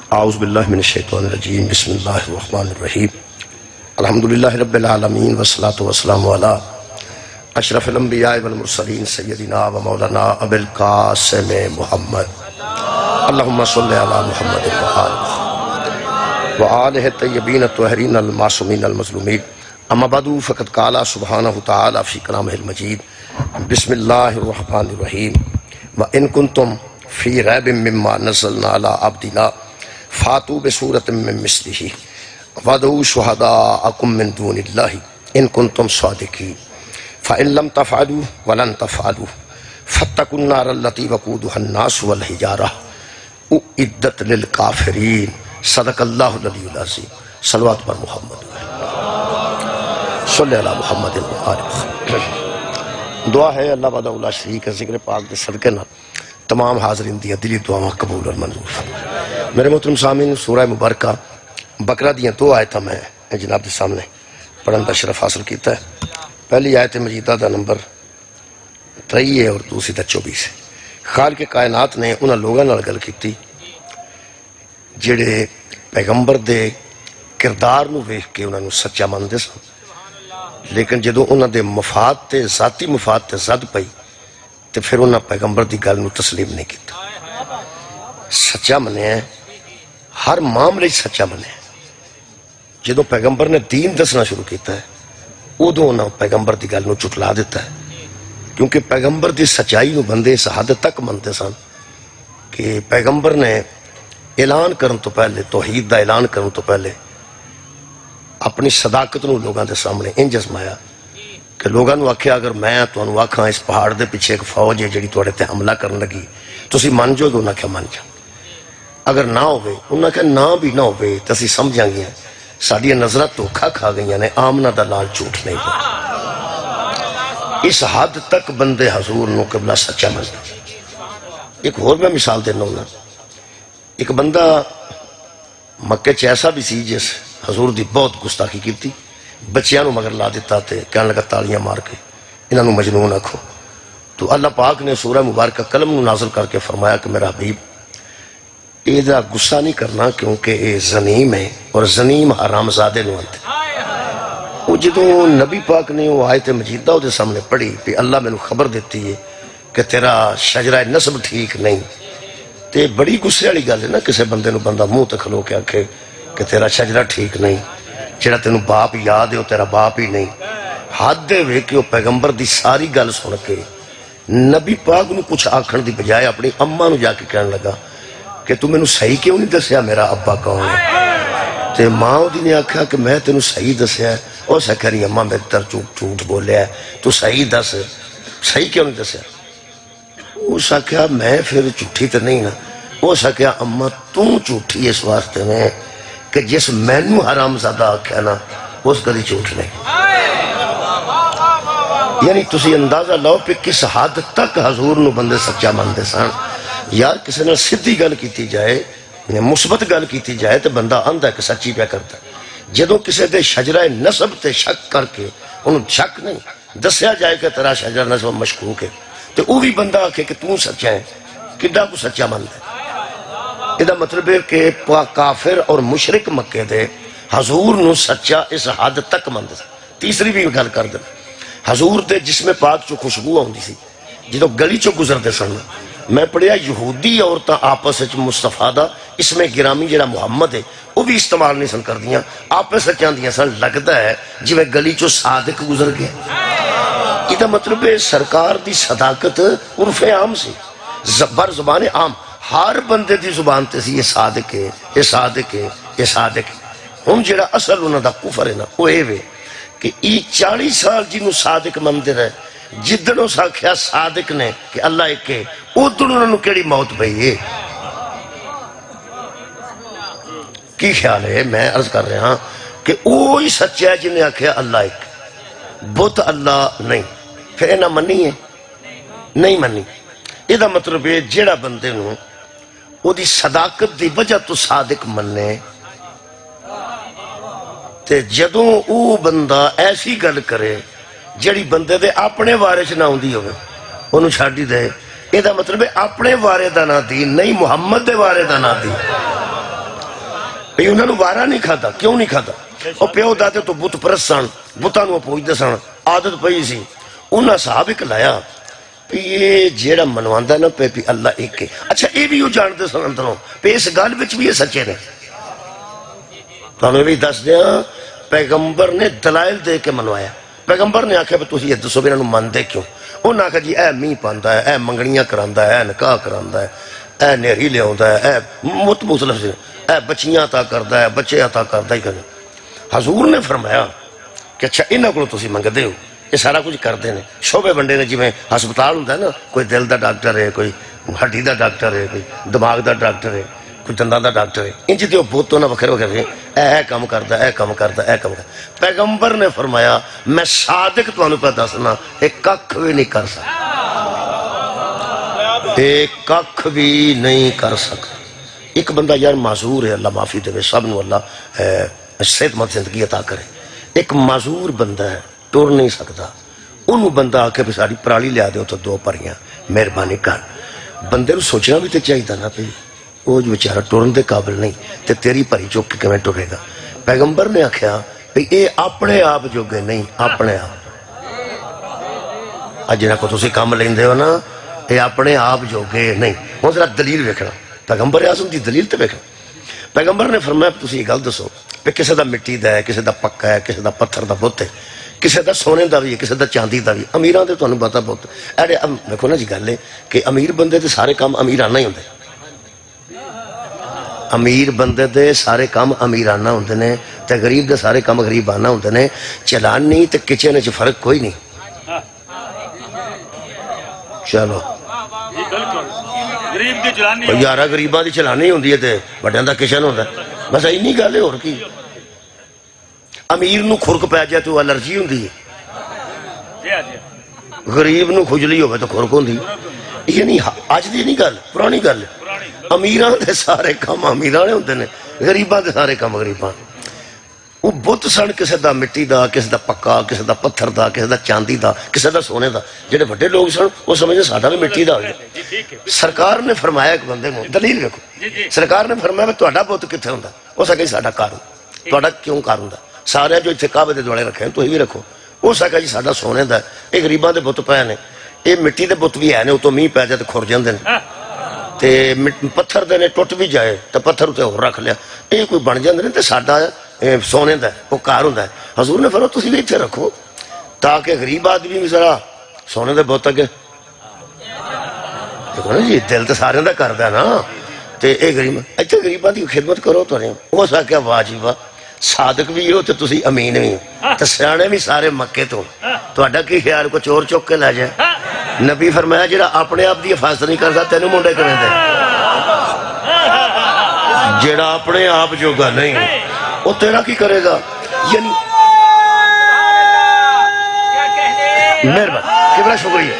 اعوذ باللہ من الشیطان الرجیم بسم اللہ الرحمن الرحیم الحمدللہ رب العالمین والصلاة والسلام علی اشرف الانبیاء والمرسلین سیدنا و مولانا ابی القاسم محمد اللہم صلی علی محمد وآلہ الطیبین الطاہرین المعصومین المظلومین اما بعد فقد قال سبحانہ تعالی فی کلامہ المجید بسم اللہ الرحمن الرحیم وَإِن كُنتُمْ فِي رَيْبٍ مِّمَّا نَزَّلْنَا عَلَىٰ عَبْدِنَا فَأْتُوا بِسُورَةٍ مِّن مِّثْلِهِ وَادْعُوا شُهَدَاءَكُم مِّن دُونِ اللَّهِ إِن كُنتُمْ صَادِقِينَ فَإِن لَّمْ تَفْعَلُوا وَلَن تَفْعَلُوا فَاتَّقُوا النَّارَ الَّتِي وَقُودُهَا النَّاسُ وَالْحِجَارَةُ أُعِدَّتْ لِلْكَافِرِينَ صدق اللہ العلی العظیم صلوات پر محمد صلی اللہ محمد وآلہ دعا ہے اللہ وحدہ لا شریک ہے ذکر پاک دے صدقے نہ تمام حاضرین دیا دلی دعا قبول اور منظور میرے محترم سامعین سورہ مبارکہ بقرہ دیا دو آیتاں میں جناب دے سامنے پڑھن دا شرف حاصل کیتا ہے پہلی آیت مجیدہ دا نمبر 23 ہے اور دوسری دا 24 ہے خالق کائنات نے انہاں لوگاں نال گل کیتی جڑے پیغمبر دے کردار نو ویکھ کے انہاں نو سچا مندے سن لیکن جدو انہاں دے مفاد تے ذاتی مفاد تے زد پئی تے پھر انہاں پیغمبر دی گل نو تسلیم نہیں کیتا سچا منے ہے ہر معاملے سچا منے ہے جدو پیغمبر نے دین دسنا شروع کیتا ہے ادو انہاں پیغمبر دی گل نو چٹلا دیتا ہے کیونکہ پیغمبر دی سچائی نو بندے اس حد تک منتے سن کہ پیغمبر نے اعلان کرن تو پہلے توحید دا اعلان کرن تو پہلے اپنی صداقت نو لوگاں دے سامنے انج ازمایا کہ لوگاں نو آکھیا اگر میں تانوں آکھاں اس پہاڑ دے پیچھے ایک فوج ہے جڑی تواڈے تے حملہ کرن لگی تسی من جو انہاں کہ من جا اگر نہ ہوئے انہاں کہ نہ بھی نہ ہوئے تے اسی سمجھاں گے ساڈی نظراں دھوکھا کھا گئیاں نے آمنہ دا لال جھوٹ نہیں بولا اس حد تک بندے حضور نو قبلہ سچا منتے ایک اور میں مثال دینا ہوں ایک بندہ مکے چ ایسا بھی سی جس حضور دی بہت گستاخی کی تھی بچیاں نو مگر لا دیتا تے کہنے لگا تالیاں مار کے انہاں نو مجنون آکھو تو اللہ پاک نے سورہ مبارکہ قلم نو نازل کر کے فرمایا کہ میرا حبیب اے دا غصہ نہیں کرنا کیونکہ اے زنیم ہے اور زنیم حرام زادے نو آنتے وہ جدوں نبی پاک نے وہ آیت مجیدہ دے سامنے پڑھی کہ اللہ میں نو خبر دیتی ہے کہ تیرا شجرہ نسب ٹھیک نہیں تے بڑی غصے والی گل ہے نا کسے بندے نو بندہ منہ تے کھلو کے آکھے کہ تیرا شجرہ ٹھیک نہیں جڑا تینوں باپ یاد ہے وہ تیرا باپ ہی نہیں حد دے وے کہ وہ پیغمبر دی ساری گل سن کے نبی پاک نو کچھ آکھن دی بجائے اپنی اماں نو جا کے کہنے لگا کہ تو مینوں صحیح کیوں نہیں دسیا میرا ابا کون ہے تے ماں دی نے آکھا کہ میں تینوں صحیح دسیا ہے او سکری اماں میرے تر جھوٹ بولیا ہے تو صحیح دس صحیح کیوں نہیں دسیا وہ سکیا میں پھر جھوٹی تے نہیں نا وہ سکیا اماں تو جھوٹی اس واسطے میں کہ جس مینو حرام زادہ آکھیا نا اس کدی جھوٹ نہیں یعنی تسی اندازہ لو پہ کس حد تک حضور نو بندے سچا مندے سن یار کسی نے سدھی گل کیتی جائے مثبت گل کیتی جائے تو بندہ آندا ہے کہ سچی پہ کرتا ہے جدوں کسی دے شجرہ نسب تے شک کر کے انہوں شک نہیں دسیا جائے کہ تیرا شجرہ نسب مشکوک ہے تو وہ بھی بندہ آکھے کہ تو سچا ہے کڈا کو سچا مند ہے یہ مطلب ہے کہ کافر اور مشرک مکے دے حضور نو سچا اس حد تک مند ہے تیسری بھی گل کر دیں حضور دے جسم پاک چو خوشبو ہوندی سی جدو گلی چو گزر دے سن میں پڑھیا یہودی عورتاں آپس مصطفیٰ دا اسم گرامی جڑا محمد ہے وہ بھی استعمال نہیں سن کر دیاں آپس چاندیاں سن لگتا ہے جو گلی چو صادق گزر گیا یہ مطلب ہے سرکار دی صداقت عرف عام سی بر زبان عام ہر بندے دی زبان تے سی یہ صادق ہے یہ صادق ہے یہ صادق ہے ہم جڑا اصل انہاں دا کفر ہے نا وہ اے وے کہ ای 40 سال جنہوں صادق مندر ہے جدنوں ساکھیا صادق نے کہ اللہ ایک ہے ادھر انہوں کیڑی موت بھئی ہے کی خیال ہے میں عرض کر رہا ہاں کہ وہی سچا ہے جنہیں آکھیا اللہ ایک بت اللہ نہیں پھر اینا منی ہے نہیں منی یہ مطلب ہے جیڑا بندے نو وہ دی صداقت دی وجہ تو صادق مننے تے جدوں او بندہ ایسی گل کرے جڑی بندے دے اپنے وارش نہ ہوندی ہوئے انہوں چھاڑی دے یہ مطلب ہے اپنے وارے دا نہ دین نہیں، محمد دے وارے دا نہ دین. بھئی انہوں نے وارا نہیں کھاتا. کیوں نہیں کھاتا؟ وہ پیو دادے تو بت پرست سن، بتاں نو پوجدے سن، عادت پئی سی. انہاں صاحب ایک لایا کہ یہ جیڑا منواندا نا پہ اللہ ایک ہے. اچھا یہ بھی وہ جانتے سن اندروں پہ اس گل وچ بھی یہ سچے نے. تانوں بھی دس دیاں پیغمبر نے دلائل دے کے منوایا. پیغمبر نے آکھیا بھی تسی یہ دسو بھی انہوں مندے کیوں؟ انہوں نے آکھا جی اے می پاندا ہے، اے منگنیاں کراندا ہے، اے نکاح کراندا ہے، اے نیری لے آوندا ہے، اے مطلب سے اے بچیاں عطا کردا ہے، بچے عطا کردا ہی کردا. حضور نے فرمایا کہ اچھا انہاں کولوں تسی منگدے ہو، یہ سارا کچھ کرتے ہیں. شعبے بنڈے نے جویں ہسپتال ہوندا ہے نا، کوئی دل دا ڈاکٹر ہے، کوئی ہڈی دا ڈاکٹر ہے، کوئی دماغ دا ڈاکٹر ہے، کوئی دنداں دا ڈاکٹر ہے. انج تے بہت تو نہ وکھرے وکھرے اے کام کردا اے کام کردا اے کام کردا. پیغمبر نے فرمایا میں صادق تانوں پہ دسنا اے ککھ بھی نہیں کر سکتا، اے ککھ بھی نہیں کر سکتا. ایک بندہ یار معذور ہے، اللہ معافی دے، سب نو اللہ صحت مند زندگی عطا کرے. ایک معذور بندہ ہے، ٹر نہیں سکتا. انہوں بندہ آ کے بھی ساری پرالی لیا دے تو 2 پریاں مہربانی کر. بندے نو سوچنا بھی تے چاہیے نا پہ وہ جو بیچارہ ٹرن دے قابل نہیں تے تیری پری چوک کے کیویں ٹرے گا. پیغمبر نے آکھیا بھئی اے اپنے آپ جو گے نہیں، اپنے آپ جنہاں کو تسی کام لیندے ہو نا اے اپنے آپ جو گے نہیں. ہن ذرا دلیل ویکھنا، پیغمبر اعظم دی دلیل تے ویکھنا. پیغمبر نے فرمایا تسی یہ گل دسو کہ کسے دا مٹی دا ہے، کسے دا پکا ہے، کسے دا پتھر دا بت ہے، کسے دا سونے دا بھی ہے، کسے دا چاندی دا بھی. امیراں تے تانوں پتہ بہت اڑے دیکھو نا جی گل ہے کہ امیر بندے تے سارے کام امیرانہ ہی ہوندے. امیر بندے دے سارے کام امیرانہ ہوندے نے تے غریب دے سارے کام غریبانہ ہوندے نے. چلانی تے کچن وچ فرق کوئی نہیں. چلو یارہ غریباں دی چلانی ہوندی ہے تے بڑیاں دا کچن ہوندا ہے. بس اینی گل ہے اور کی. امیر نو خرک پی جائے تو الرجی ہوندی ہے، غریب نو کھجلی ہوئے تو خرک ہوندی. یہ نہیں اج دی نہیں گل، پرانی گل ہے. امیراں دے سارے کام امیراں ہوندے نے، غریباں دے سارے کام غریباں. وہ بت سن کسے دا مٹی دا، کسے دا پکا، کسے دا پتھر دا، کسے دا چاندی دا، کسے دا سونے دا. جڑے بڑے لوگ سن وہ سمجھے ساڈا بھی مٹی دا ہو گیا. سرکار نے فرمایا ایک بندے کو دلیل دیکھو، سرکار نے فرمایا تہاڈا بت کتھے ہوندا؟ اس آکھیا ساڈا گھر. تہاڈا کیوں گھر ہوندا؟ سارے جو اتنے کعبے دے دوالے رکھے تسی بھی رکھو. اس آکھیا جی ساڈا سونے دا ہے، یہ غریباں دے بت پے نے، یہ مٹی دے بت بھی ہے نے، اتوں میਂہ پی جائے تے کھر جاندے نے، تے پتھر دے نے ٹوٹ بھی جائے تے پتھر اتنے ہور رکھ لیا، یہ کوئی بن جاندے نے تے ساڈا سونے دا ہے، وہ گھر ہوندا ہے. حضور نے فرمایا تسی بھی اتنے رکھو تاکہ غریب آدمی بھی ذرا سونے دے بت اگے دیکھو نا جی دل تے سارے دا کردا نا. تے اے غریب اتنے غریباں دی خدمت کرو تو. اس آکھیا واہ جی واہ، صادق بھی ہو تے تسی امین بھی ہو تے سیانے بھی سارے مکے تو. تہاڈا کی خیال کو چور چک کے لے جائے؟ نبی فرمایا جڑا اپنے آپ دی حفاظت نہیں کردا تینوں منڈے کریں دے. جڑا اپنے آپ جوگا نہیں وہ تیرا کی کرے گا؟ یعنی مہربانی بڑا شکریہ.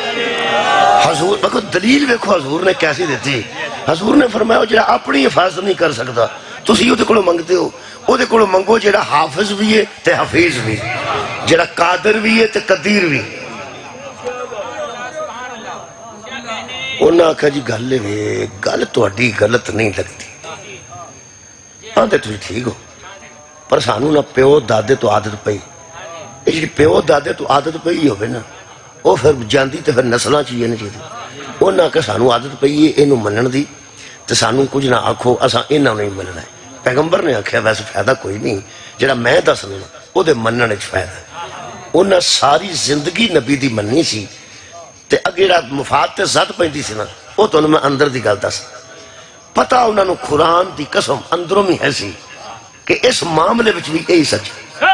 حضور دیکھو دلیل دیکھو حضور نے کیسی دیتی. حضور نے فرمایا جڑا اپنی حفاظت نہیں کر سکتا تسی وہ کولوں منگتے ہو، وہ کولوں منگو جڑا حافظ بھی ہے تے حفیظ بھی، جڑا قادر بھی ہے تے قدیر بھی. انہاں آکھا جی گل ہے گل تہاڈی غلط نہیں لگتی، آندے تسی ٹھیک ہو، پر سانو نہ پیو دادے تو عادت پئی. جی پیو دادے تو عادت پئی ہوئے نا وہ پھر جاندی تے پھر نسلاں چاہیے نا چاہیے. انہاں کہ سانو عادت پئی ہے اینوں منن دی تے سانو کچھ نہ آکھو اساں انہاں نہیں مننا ہے. پیغمبر نے آکھیا ویسے فائدہ کوئی نہیں، جڑا میں دسنا او دے منن وچ فائدہ ہے. انہاں ساری زندگی نبی دی مننی سی تے اگے جڑا مفاد تے زد پیندی سی نا او تانوں میں اندر دی گل دس پتہ انہاں نو قرآن دی قسم اندروں ہی ہے سی کہ اس معاملے وچ بھی یہی سچ ہے،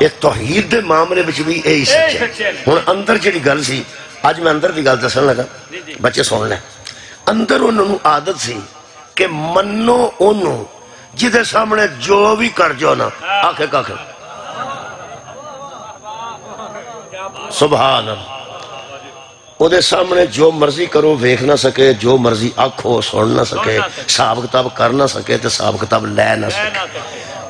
یہ توحید دے معاملے وچ بھی یہی سچ ہے. ہن اندر جڑی گل سی اج میں اندر دی گل دسن لگا، بچے سن لیں. اندر انہوں نے عادت سی کہ منو انہوں جدے سامنے جو بھی کر جو نا آکھے کاکھے سبحان اللہ. او دے سامنے جو مرضی کرو ویکھ نہ سکے، جو مرضی آکھو سن نہ سکے، حساب کتاب کر نہ سکے تے حساب کتاب لے نہ سکے.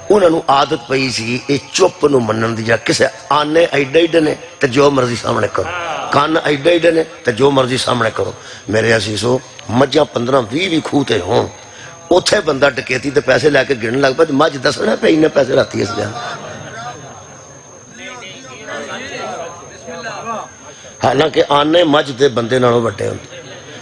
انہوں نے عادت پئی سی یہ چپ نو منن دی، جا کسے آنے ایڈے ایڈے نے تے جو مرضی سامنے کرو، کان ایڈے ایڈے نے تے جو مرضی سامنے کرو۔ میرے عزیزو مجھا 15-20 کھوتے ہوں، اتھے بندہ ڈکیتی تے پیسے لے کے گرن لگ پہ مجھ دسنا پہ انہیں پیسے راتی اس لیا، حالانکہ آنے مجھ دے بندے نالوں بٹے ہوندے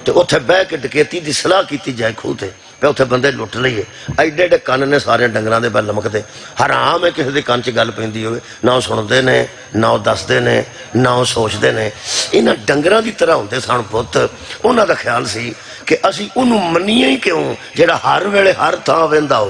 تے اتھے بہ کے ڈکیتی دی صلاح کیتی جائے کھوتے پہ اتھے بندے لٹ لئیے، ایڈے ایڈے کان نے سارے ڈنگران دے بل لمک دے، حرام ہے کسی دے کان چی گل پہندی ہوئے، نہ وہ سن دے نے، نہ وہ دس دے نے، نہ وہ سوچ دے نے، انہاں ڈنگران دی طرح ہوندے سان بہت، انہاں دا خیال سی کہ اسی انہوں منیے ہی کیوں جیڑا ہر ویلے ہر تھا ویندا ہو،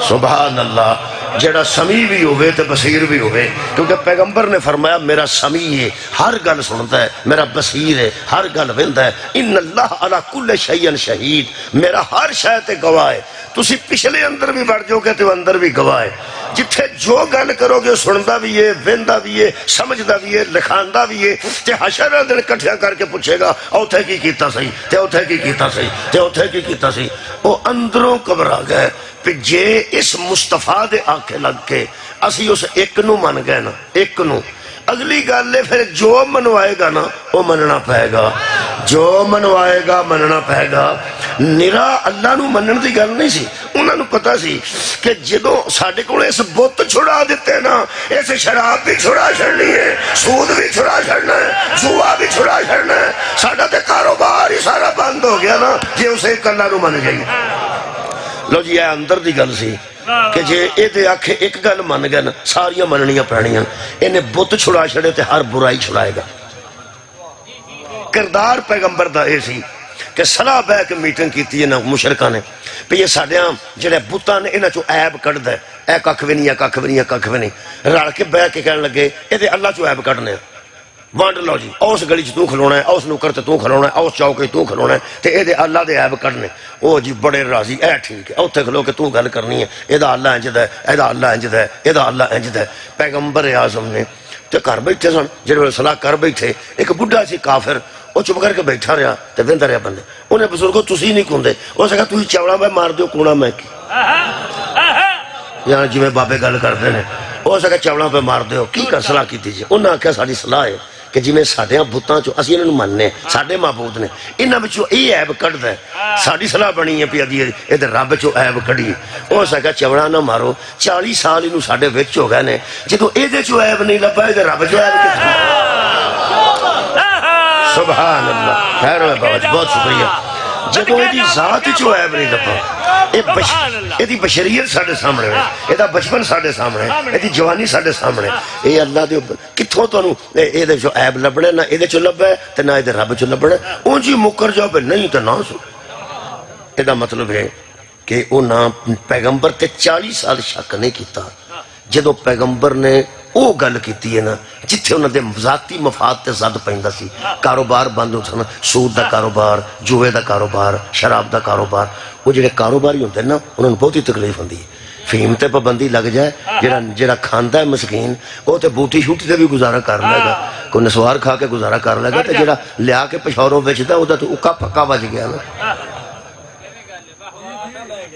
سبحان اللہ، جیڑا سمیع بھی ہوئے تے بصیر بھی ہوئے، کیونکہ پیغمبر نے فرمایا میرا سمیع ہے ہر گل سنتا ہے، میرا بصیر ہے ہر گل ویندا ہے، ان اللہ علی کل شیء شہید، میرا ہر شے تے گواہ ہے، تسی پچھلے اندر بھی بڑھ جو گے تو اندر بھی گواہ ہے، جتھے جو گل کرو گے سندا بھی ہے، ویندا بھی ہے، سمجھدا بھی ہے، لکھاندا بھی ہے، تے حشر دن کٹھیا کر کے پوچھے گا اوتھے کی کیتا صحیح تے اوتھے کی کیتا صحیح تے اوتھے کی کیتا صحیح، وہ اندروں گھبرا گئے پہ جے اس مصطفیٰ دے آنکھیں لگ کے اسی اس ایک نو من گئے نا، ایک نو اگلی گل ہے پھر جو منوائے گا نا وہ مننا پائے گا، جو منوائے گا مننا پائے گا، نرا اللہ نو منن دی گل نہیں سی، انہوں نے پتا سی کہ جدوں ساڑھے کو اس بت چھڑا دیتے نا، اس شراب بھی چھڑا چھڑنی ہے، سود بھی چھڑا چھڑنا ہے، جوا بھی چھڑا چھڑنا ہے، ساڑھا تے کاروبار ہی سارا بند ہو گیا نا جے اسے ایک اللہ نو من گئی۔ لو جی یہ اندر دی گل سی کہ جے اے دے آکھے ایک گل من گیا نا ساریاں مننیاں پڑھنیاں، انہیں بت چھڑا چھڑے تے ہر برائی چھڑائے گا۔ کردار پیغمبر دا اے سی کہ صلاح بہ کے میٹنگ کیتی ہے نا مشرکہ نے پہ یہ ساڑیاں جڑے بوتاں نے انہاں چو عیب کڑ دے، اے ککھ بھی نہیں، اے ککھ بھی نہیں، اے ککھ بھی نہیں، رڑ کے بہ کے کہنے لگے اے دے اللہ چو عیب کڑنے وانڈ لو جی، اوس گلی چ تو کھلونا ہے، اوس نوکر تے تو کھلونا ہے، اوس چوکے تو کھلونا ہے تے اے دے اللہ دے عیب کڑنے، او جی بڑے راضی، اے ٹھیک ہے، اوتھے کھلو کے تو گل کرنی ہے، اے دا اللہ انج ہے، اے دا اللہ انج ہے، اے دا اللہ انج ہے۔ پیغمبر اعظم نے تے کر بیٹھے سن، جڑے ویلے صلاح کر بیٹھے، ایک بڈھا سی کافر وہ چپ کر کے بیٹھا رہا تے ویندا رہا بندے، انہیں بزرگوں تسی نہیں کھوندے، اس نے کہا تسی چوڑا میں مار دیو کوڑا میں کی، یہاں جی میں بابے گل کرتے ہیں، اس نے کہا چوڑا پہ مار دیو کی کر صلاح کی دیجئے، انہوں نے کہا ساری صلاح ہے کہ جی میں ساڑھے بھتاں چو اسی انہوں مننے ساڑھے معبود نے انہاں بچو ای عیب کڑ دے ساڑھی صلاح بنی ہے پی ادھی ادھر رب چو عیب کڑی اس نے کہا چوڑا نہ مارو 40 سال انہوں ساڑھے وچ ہو گئے نے جدو ایدے چو عیب نہیں لبا ادھر رب چو عیب کتنا سبحان اللہ خیر ہوئے بابا بہت شکریہ جدو ایدی ذات چو عیب نہیں لبا ایدی بشریت ساڑھے سامنے ہے ایدہ بچپن ساڑھے سامنے ہے ایدی جوانی ساڑھے سامنے ہے اے اللہ دے کتھوں تو انہوں ایدے جو عیب لبڑے نہ ایدے چو لبے تے نہ ایدے رب چو لبڑے اون جی مکر جو پہ نہیں تے نہ سو ایدہ مطلب ہے کہ انہاں پیغمبر تے 40 سال شک نہیں کیتا جدو پیغمبر نے او گل کیتی ہے نا جتھے انہوں نے ذاتی مفاد تے زد پہندہ سی کاروبار بند ہوتا نا سود دا کاروبار جوے دا کاروبار شراب دا کاروبار وہ جڑے کاروباری ہوتے ہیں نا انہوں نے بہت ہی تکلیف ہوندی ہے فیم تے پابندی لگ جائے جڑا کھاندا ہے مسکین وہ تے بوٹی شوٹی تے بھی گزارا کر لے گا کوئی نسوار کھا کے گزارا کر لے گا تے جڑا لیا کے پشوروں بیچدا او دا تو اکا پکا بج گیا نا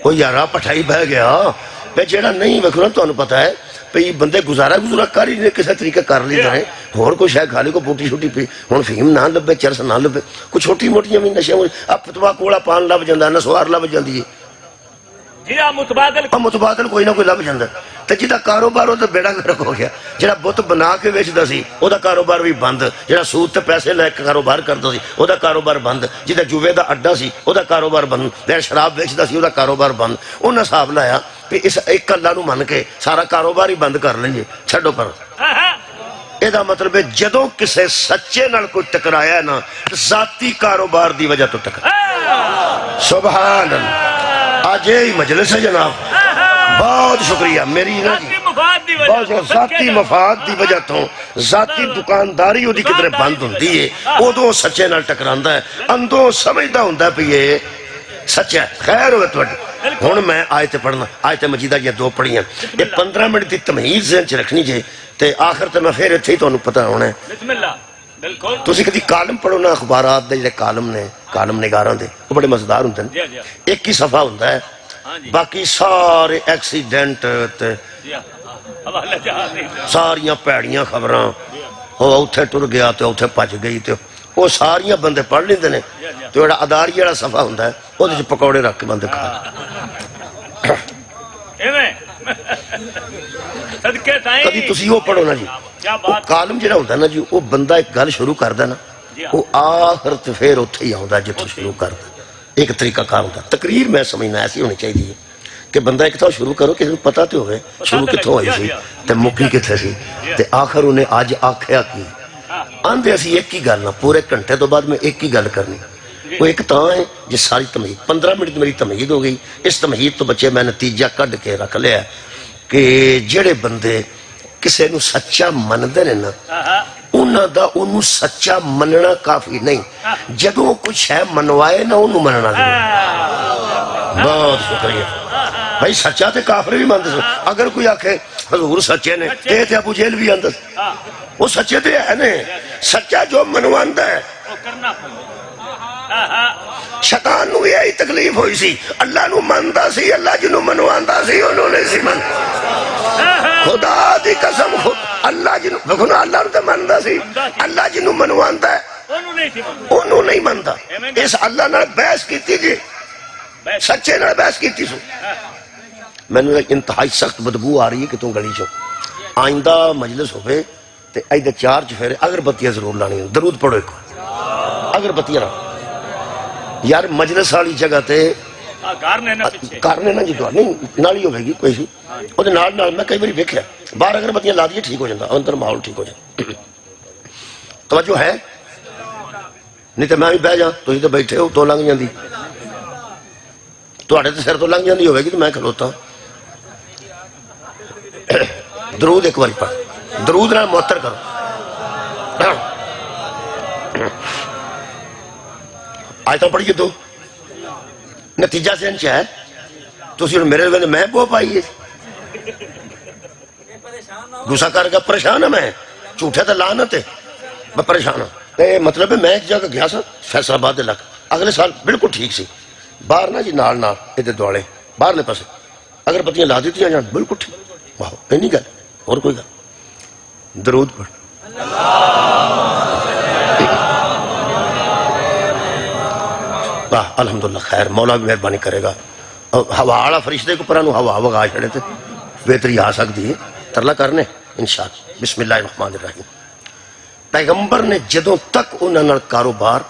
وہ یارا پٹھائی بہ گیا پہ جڑا نہیں ویکھو نا تانوں پتہ ہے پہ بندے گزارا کر ہی نہیں کسی طریقے کر لی جائیں اور کوئی شاید کھا لی کو بوٹی شوٹی پی ہوں فیم نہ لبے چرس نہ لبے کوئی چھوٹی موٹیاں بھی نشے اب فتوا کوڑا پان لب جاندہ نسوار لب جاندی ہے متبادل کوئی نہ کوئی لب جاندہ تے جدہ کاروبار ہو تو بیڑا گرک ہو گیا جڑا بت بنا کے ویچدا سی او دا کاروبار بھی بند جڑا سود تے پیسے لے کے کاروبار کردا سی او دا کاروبار بند جدہ جوے دا اڈا سی او دا کاروبار بند جڑا شراب ویچدا سی او دا کاروبار بند انہاں صاحب لایا کہ اس ایک اللہ نو من کے سارا کاروبار ہی بند کر لیں گے چھڑو پر ایدہ مطلب ہے جدوں کسے سچے نال کوئی ٹکرایا ہے نا ذاتی کاروبار دی وجہ تو ٹکرایا سبحان اللہ آج یہی مجلس ہے جناب بہت شکریہ میری نا جی ذاتی مفاد دی وجہ تو ذاتی دکانداری ہو دی کدھر بند ہوں دی ہے او دو سچے نال ٹکراندہ ہے اندوں سمجھدہ ہوں دا پہ یہ سچا ہے خیر ہوئے تو ہون میں آیت پڑھنا آیت مجیدہ یہ دو پڑھی ہیں یہ 15 منٹ دی تمہید ذہن چ رکھنی جائے تے آخر تے میں پھر تھی تو انہوں پتہ ہونا ہے بسم اللہ تو اسی کدی کالم پڑھو نا اخبارات دے جڑے کالم نے کالم نگاراں دے وہ بڑے مزدار ہوندے ہیں ایک ہی صفحہ ہوندہ ہے باقی سارے ایکسیڈنٹ ساریاں پیڑیاں خبراں اوتھے ٹر گیا تے اوتھے پج گئی تے وہ ساریاں بندے پڑھ لیندے نے تو جڑا اداری والا صفحہ ہوندا ہے اودے وچ پکوڑے رکھ کے بندے کھا کبھی تسی وہ پڑھو نا جی وہ کالم جڑا ہوندا نا جی وہ بندہ ایک گل شروع کردا نا وہ آخر تے پھر اوتھے ہی آوندا جتھوں شروع کردا ایک طریقہ کار ہوتا تقریر میں سمجھنا ایسی ہونی چاہیے کہ بندہ ایک تو شروع کرو کسی پتہ تو ہوئے شروع کتوں ہوئی سی تے مکی کتھے سی تے آخر انہیں آج آکھیا کی آندھے اسی ایک ہی گل نہ پورے گھنٹے تو بعد میں ایک ہی گل کرنی وہ ایک تاں ہے جس ساری تمہید 15 منٹ میری تمہید ہو گئی اس تمہید تو بچے میں نتیجہ کڈ کے رکھ لیا کہ جڑے بندے کسے نو سچا مندے نے نا انہاں دا انہوں سچا مننا کافی نہیں جدوں کچھ ہے منوائے نا انہوں مننا ضرور بہت شکریہ بھائی سچا تے کافر بھی مانتے سو اگر کوئی آکھے حضور سچے نے اے تے ابو جہل بھی آندس وہ سچے تے ہے نے سچا جو منواندہ ہے شیطان نو یہی تکلیف ہوئی سی اللہ نو ماندا سی اللہ جنو منواندا سی انہوں نے سی من خدا دی قسم اللہ جنو بکھنا اللہ نو تے ماندا سی اللہ جنو منواندا ہے انہوں نہیں ماندا اس اللہ نے بحث کیتی جی سچے نے بحث کیتی سو میں نے ایک انتہائی سخت بدبو آ رہی ہے کہ تم گلی چو آئندہ مجلس ہوئے تے ایدہ 4 چفیرے اگربتیاں ضرور لانی ہیں درود پڑھو ایک اگربتیاں رہا یار مجلس والی جگہ تے کارنے نا جی دعا نہیں نالی ہوئے گی کوئی سی وہ دے نال میں کئی باری دیکھیا باہر اگربتیاں لا دیئے ٹھیک ہو جاندہ اندر ماحول ٹھیک ہو جاندہ توجہ ہے نہیں تے میں بھی بہ جاں تو ہی تے بیٹھے ہو تو لنگ جاندی تو آڑے تے سر تو لنگ جاندی ہوئے گی تو میں کھلوتا درود ایک باری پڑھ درود نہ معطر کرو آیتاں پڑھئیے تو نتیجہ سے انچہ ہے تو اسی میرے لئے میں بو پائیے گسا کر گا پریشان ہے میں جھوٹے تو لعنت ہے میں پریشان ہوں مطلب ہے میں ایک جگہ گیا سا فیصل آباد علاقہ اگلے سال بالکل ٹھیک سی باہر نا جی نال ادھر دوڑے باہر نے پاسے اگر پتیاں لا دیتی ہیں جان بالکل ٹھیک واہ نہیں گل اور کوئی گل درود پڑھ الحمدللہ خیر مولا بھی مہربانی کرے گا ہوا آڑا فرشتے کو پرانو ہوا وگا چھڑے تھے بہتری آ سکتی ہے ترلا کرنے انشاءاللہ بسم اللہ الرحمن الرحیم پیغمبر نے جدوں تک انہوں نے کاروبار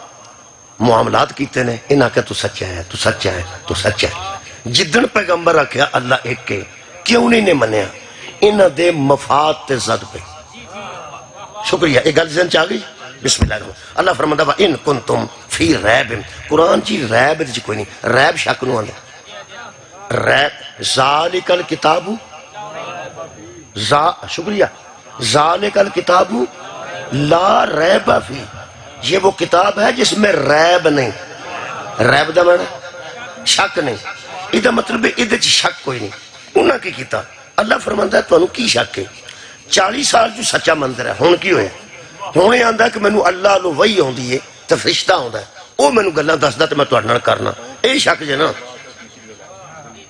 معاملات کیتے نے انہاں کہ تو سچا ہے تو سچا ہے تو سچا ہے جدن پیغمبر رکھیا اللہ ایک کے کیوں نہیں نے منیا انہاں دے مفاد تے زد پہ شکریہ ایک گل ذہن چاہ گئی بسم اللہ الرحمن اللہ فرماتا ہے ان کنتم فی ریب قرآن جی ریب جی کوئی نہیں ریب شک نو آندھا ریب ذالک الکتابو شکریہ ذالک الکتابو لا ریب فی یہ وہ کتاب ہے جس میں ریب نہیں ریب دا معنی شک نہیں ادھا مطلب ہے ادھا جی شک کوئی نہیں انہاں کی کتاب اللہ فرماتا ہے تو انہوں کی شک ہے 40 سال جو سچا مندر ہے ہون کی ہوئے ہونے آندہ ہے کہ میں نو اللہ لو وہی ہوں دیئے تو فرشتہ ہوں ہے او میں نو گلنا دس دا تو میں تو اڈنر کرنا اے شک جے نا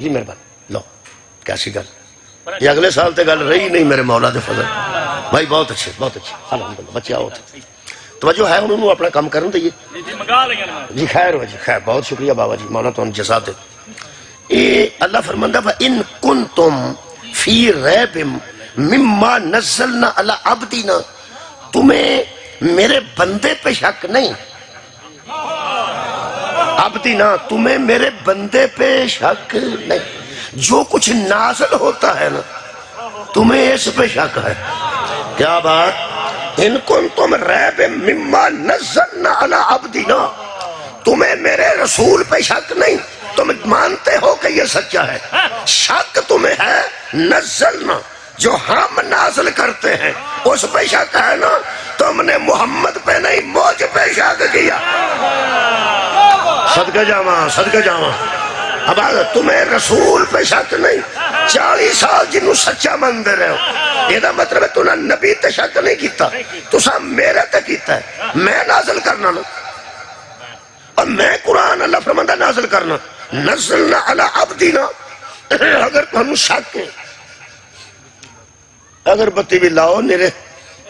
جی مہربان لو کیسی گل یہ اگلے سال تے گل رہی نہیں میرے مولا دے فضل بھائی بہت اچھے الحمدللہ بچے آؤ تھے توجہ ہے انہوں نے اپنا کام کرن دیئے جی خیر ہو جی خیر بہت شکریہ بابا جی مولا تو ان جزا دے اللہ فرماندہ فَإِن كُنْتُمْ فِي رَيْبٍ مِمَّا نَزَّلْنَا عَلَىٰ عَبْدِنَا تمہیں میرے بندے پہ شک نہیں عبدنا تمہیں میرے بندے پہ شک نہیں جو کچھ نازل ہوتا ہے نا تمہیں اس پہ شک ہے کیا بات ان کنتم ریب مما نزلنا علی عبدنا تمہیں میرے رسول پہ شک نہیں تم مانتے ہو کہ یہ سچا ہے شک تمہیں ہے نزلنا جو ہم نازل کرتے ہیں اس پہ شک ہے نا تم نے محمد پہ نہیں موج پہ شک کیا صدقہ جاواں اب تمہیں رسول پہ شک نہیں 40 سال جنہوں سچا مندر رہے ہو یہ مطلب ہے تُنہیں نبی تے شک نہیں کیتا تو سب میرے تے کیتا ہے میں نازل کرنا نا اور میں قرآن اللہ فرماندہ نازل کرنا نزلنا علی عبدنا، اگر تمہیں شک ہے اگر بتی بھی لاؤ نیرے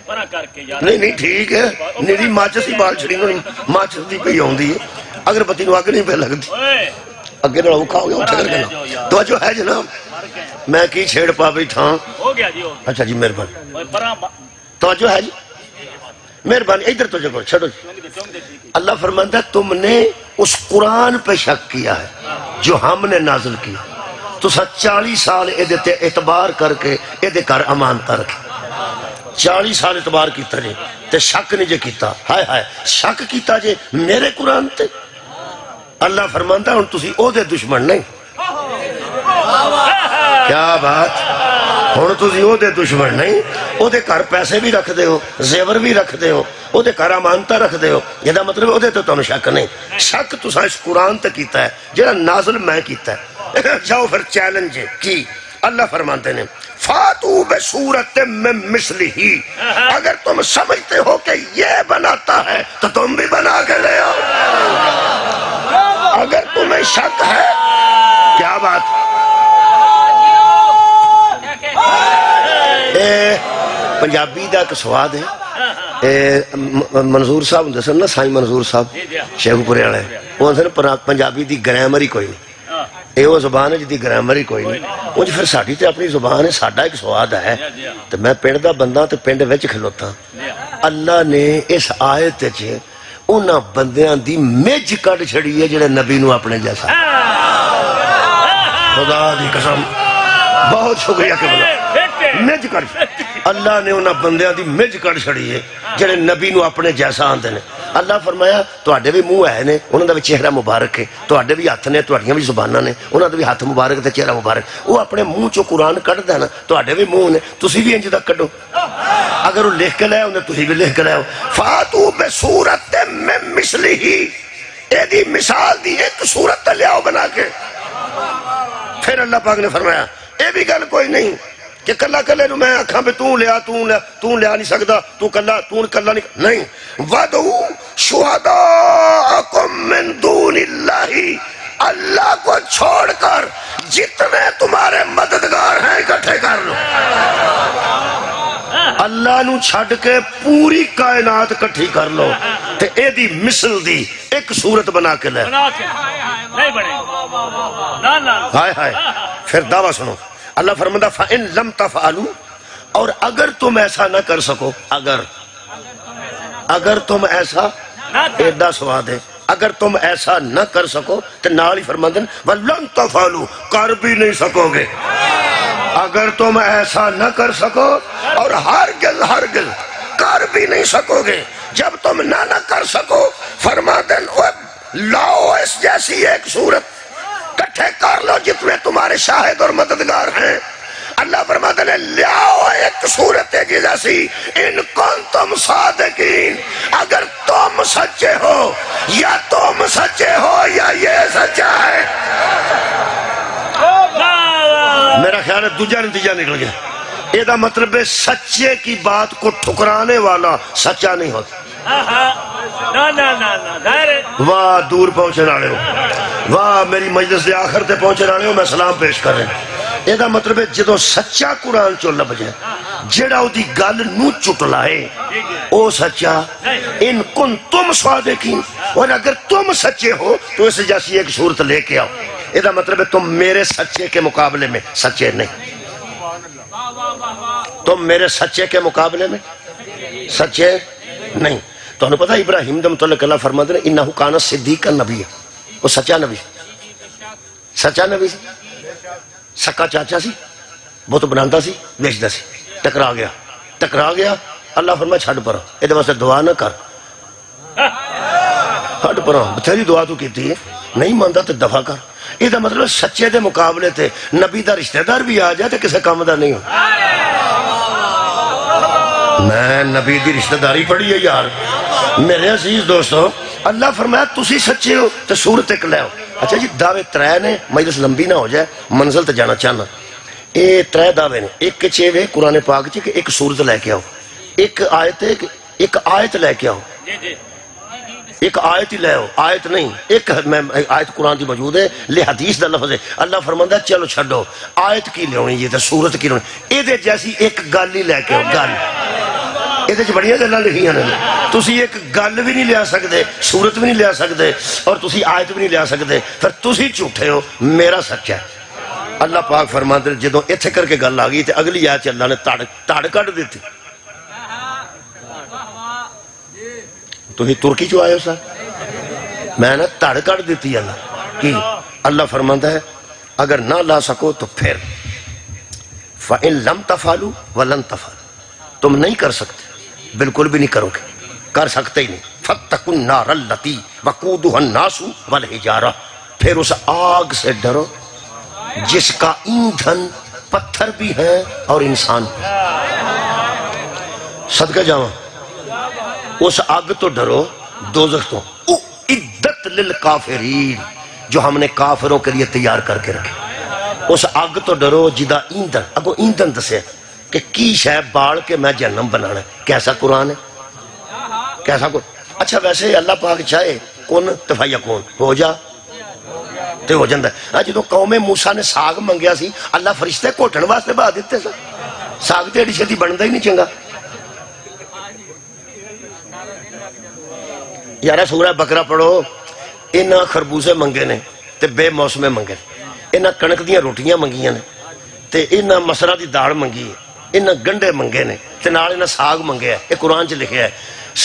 نہیں نہیں ٹھیک ہے نیری ماچس ہی بال چھڑی ماچس دی پہ ہوندی ہے اگر بتی نو آگے نہیں پہ لگتی اگر نہ اوکھا ہو گیا اٹھا کر گنا توجہ ہے جناب میں کی چھیڑ پا بیٹھا اچھا جی مہربانی توجہ ہے جی مہربانی ادھر توجہ کرو چھڑو جی اللہ فرماتا ہے تم نے اس قرآن پہ شک کیا ہے جو ہم نے نازل کیا تو 40 سال ادھے اعتبار کر کے ادھے کر امانتا رکھے 40 سال اعتبار کیتا جے تے شک نہیں جے کیتا ہائے ہائے شک کیتا جے میرے قرآن تے اللہ فرمانتا ہے ان تسی او دے دشمن نہیں کیا بات ہن تسی او دے دشمن نہیں او دے کر پیسے بھی رکھ دے ہو زیور بھی رکھ دے ہو او دے کر امانتا رکھ دے ہو یہ دا مطلب او دے تو تمہیں شک نہیں شک تسا اس قرآن تے کیتا ہے جڑا نازل میں کیتا ہے جاؤ پھر چیلنج کی اللہ فرماتے ہیں فاتو بصورت من مثلہ اگر تم سمجھتے ہو کہ یہ بناتا ہے تو تم بھی بنا کے لے آؤ اگر تمہیں شک ہے کیا بات پنجابی دا ایک سواد ہے منظور صاحب ہوں سن نا سائیں منظور صاحب شیخ پورے والے وہ سن پنجابی دی گرامر ہی کوئی نہیں اے وہ زبان ہے جدی گرامر ہی کوئی نہیں وہ پھر ساڈی تے اپنی زبان ہے ساڈا ایک سواد ہے تو میں پنڈ دا بندہ تے پنڈ وچ کھلوتا اللہ نے اس آیت وچ انہاں بندیاں دی مج کڈ چھڑی ہے جڑے نبی نو اپنے جیسا خدا دی قسم بہت شکریہ کہ بولا مج کڈ اللہ نے انہاں بندیاں دی مج کڈ چھڑی ہے جڑے نبی نو اپنے جیسا آندے نے اللہ فرمایا تواڈے بھی منہ ہے نے انہاں دا بھی چہرہ مبارک ہے تواڈے بھی ہاتھ نے تواڈیاں بھی زباناں نے انہاں دا بھی ہاتھ مبارک تے چہرہ مبارک وہ اپنے منہ چوں قرآن کڈدا نا تواڈے بھی منہ نے تسی بھی انج دا کڈو اگر وہ لکھ کے لے آؤ تسی بھی لکھ کے لے آؤ فاتو بصورت من مثلہ اے دی مثال دی ایک صورت لے آؤ بنا کے پھر اللہ پاک نے فرمایا اے بھی گل کوئی نہیں کہ کلا کلے نو میں آکھاں پہ توں لیا نہیں سکتا تو کلا نہیں وَدْعُوا شُهَدَاءَكُم مِّن دُونِ اللَّهِ اللہ کو چھوڑ کر جتنے تمہارے مددگار ہیں اکٹھے کر لو اللہ نو چھڑ کے پوری کائنات اکٹھی کر لو تے اے دی مثل دی ایک صورت بنا کے لے نہیں بنے ہائے ہائے پھر دعویٰ سنو اللہ فرماتا فَإِن لَمْ تَفْعَلُوا اور اگر تم ایسا نہ کر سکو اگر تم ایسا ایڈا سواد ہے اگر تم ایسا نہ کر سکو تو نال ہی فرماتے ہیں وَلَمْ تَفْعَلُوا کر بھی نہیں سکو گے اگر تم ایسا نہ کر سکو اور ہرگز کر بھی نہیں سکو گے جب تم نہ کر سکو فرماتے ہیں لاؤ اس جیسی ایک صورت کٹھے کر لو جتنے تمہارے شاہد اور مددگار ہیں اللہ فرماتے ہیں لاؤ ایک صورت جیسی ان کنتم صادقین اگر تم سچے ہو یا تم سچے ہو یا یہ سچا ہے میرا خیال ہے دوجہ نتیجہ نکل گیا یہ دا مطلب ہے سچے کی بات کو ٹھکرانے والا سچا نہیں ہوتا واہ دور پہنچے والے ہو واہ میری مجلس دے آخر تے پہنچے والے ہو میں سلام پیش کر رہے ہیں یہ دا مطلب ہے جدو سچا قرآن چو لب جائے جڑا او دی گل نو چٹلائے او سچا ان کن تم صادقین اور اگر تم سچے ہو تو اس جیسی ایک صورت لے کے آؤ یہ دا مطلب ہے تم میرے سچے کے مقابلے میں سچے نہیں تم میرے سچے کے مقابلے میں سچے نہیں تو انہوں پتا ابراہیم دم تو اللہ فرماتے ہیں انہو کانا صدیق نبی ہے وہ سچا نبی سی سکا چاچا سی وہ تو بنانتا سی بیچتا سی ٹکرا گیا اللہ فرمایا چھڑ پرا یہ واسطے دعا نہ کر ہٹ پرا بتھیری دعا تو کیتی ہے نہیں مانتا تو دفع کر یہ مطلب سچے دے مقابلے تے نبی دا رشتہ دار بھی آ جائے تو کسے کام دا نہیں ہو میں نبی دی رشتہ داری پڑھی ہے یار میرے عزیز دوستو اللہ فرمایا تسی سچے ہو تو صورت ایک لے ہو اچھا جی دعوے ترے نے مجلس لمبی نہ ہو جائے منزل تے جانا چاہنا اے ترے دعوے نے ایک کے چیوے قرآن پاک چی کہ ایک صورت لے کے آؤ ایک آیت لے کے آؤ ایک آیت ہی لے آؤ، آیت نہیں، ایک آیت قرآن کی موجود ہے، لے حدیث دا لفظ ہے، اللہ فرماندا ہے چلو چھڈو آیت کی لونی یہ تے سورت کی لونی، اے جیسی ایک گل ہی لے کے آؤ، گل یہ بڑی گلاں لکھیاں نے، تسی ایک گل بھی نہیں لیا سکتے، سورت بھی نہیں لیا سکتے اور تسی آیت بھی نہیں لیا سکتے، پھر تسی جھوٹے ہو، میرا سچا ہے۔ اللہ پاک فرماتے ہیں جدوں ایتھے کر کے گل آ گئی تے اگلی آیت اللہ نے تڑ کڈ دیتی۔ تھی ترکی چو آئے ہو سر، میں نے تڑ کڈ دیتی اللہ کی۔ اللہ فرماتا ہے اگر نہ لا سکو تو پھر فَإِن لَمْ تَفْعَلُوا وَلَن تَفْعَلُوا، تم نہیں کر سکتے، بالکل بھی نہیں کرو گے، کر سکتے ہی نہیں۔ فَاتَّقُوا النَّارَ الَّتِي وَقُودُهَا النَّاسُ وَالْحِجَارَةُ، پھر اس آگ سے ڈرو جس کا ایندھن پتھر بھی ہے اور انسان بھی۔ صدقہ جاواں اس آگ تو ڈرو، دوزخ تو، اعدت للکافرین، جو ہم نے کافروں کے لیے تیار کر کے رکھے۔ اس آگ تو ڈرو جدا ایندھن، اگو ایندھن دسے کہ کی شے بال کے میں جہنم بنانا ہے۔ کیسا قرآن ہے، کیسا قرآن۔ اچھا ویسے اللہ پاک چاہے کون تفایا کون ہو جا تے ہو جاندہ ہے۔ جدو قوم موسیٰ نے ساگ منگیا سی، اللہ فرشتے کوٹن واسطے بہا دیتے سا، ساگ تے ایڈی چھتی بندا ہی نہیں چنگا۔ یارہ سورہ بقرہ پڑھو، انہاں خربوزے منگے نے تے بے موسمے منگے نے، انہاں کنک دیاں روٹیاں منگیاں نے تے انہاں مسرہ دی داڑ منگی ہے، انہاں گنڈے منگے نے تے نال انہاں ساگ منگے ہے۔ یہ قرآن چ لکھیا ہے۔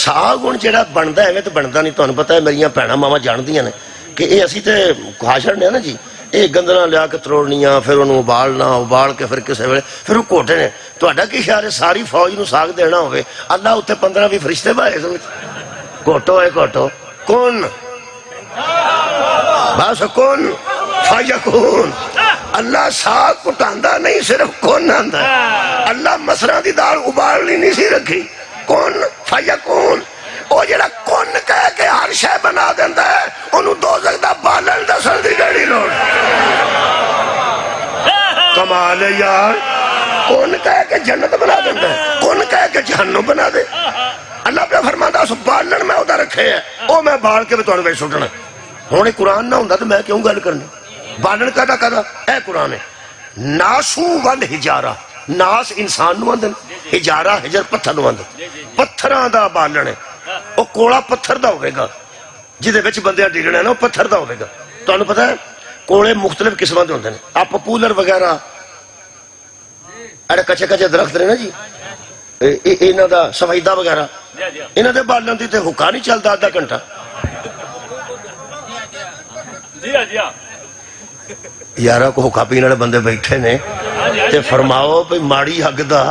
ساگ ہن جڑا بندا ہے تو بندا نہیں، تانوں پتہ ہے میریاں بھیناں ماواں جاندیاں نے کہ اے اسی تے کھا چھڑنے نا جی، اے گندنا لیا کے تروڑنیاں، پھر انہوں ابالنا، ابال کے پھر کسے ویلے پھر وہ کوٹے نے۔ تہاڈا کی خیال ہے ساری فوج نو ساگ دینا ہوئے، اللہ اتنے 15-20 فرشتے بھائے سن، کوٹو ہے کوٹو کون بس کون فیکون۔ اللہ ساگ کٹاندا نہیں، صرف کون آندا ہے۔ اللہ مسرہ دی دال ابالنی نہیں سی رکھی، کون فیکون۔ او جڑا کون کہہ کے ہر شے بنا دیندا ہے، انہوں دوزخ دا بالن دسن دی کیڑی لوڑ۔ کمال ہے یار، کون کہہ کے جنت بنا دیندا ہے، کون کہہ کے جہنم بنا دے۔ اللہ پہ فرماتا اس بالن میں ادھر رکھے ہے، او میں بال کے بھی تمہیں بھائی سٹنا۔ ہونے قرآن نہ ہوندا تو میں کیوں گل کرنی؟ بالن کدا کدا اے قرآن ہے۔ ناسو والحجارہ، ناس انسان نو آندن، حجارہ حجر پتھر نو آندن، پتھراں دا بالن ہے۔ او کوڑا پتھر دا ہوئے گا، جدے وچ بندیاں ڈگنا ہے نا، وہ پتھر دا ہوئے گا۔ تو انہوں پتہ ہے کوڑے مختلف قسماں دے ہوندے نے، آپ پپولر وغیرہ اڑے کچے کچے درخت نے نا جی، انہاں دا سفیدہ وغیرہ، انہاں دے بالن دی تے حکا نہیں چلدا آدھا گھنٹہ۔ یارہ کو حکا پینے والے بندے بیٹھے نے تے فرماؤ بھئی ماڑی حق دا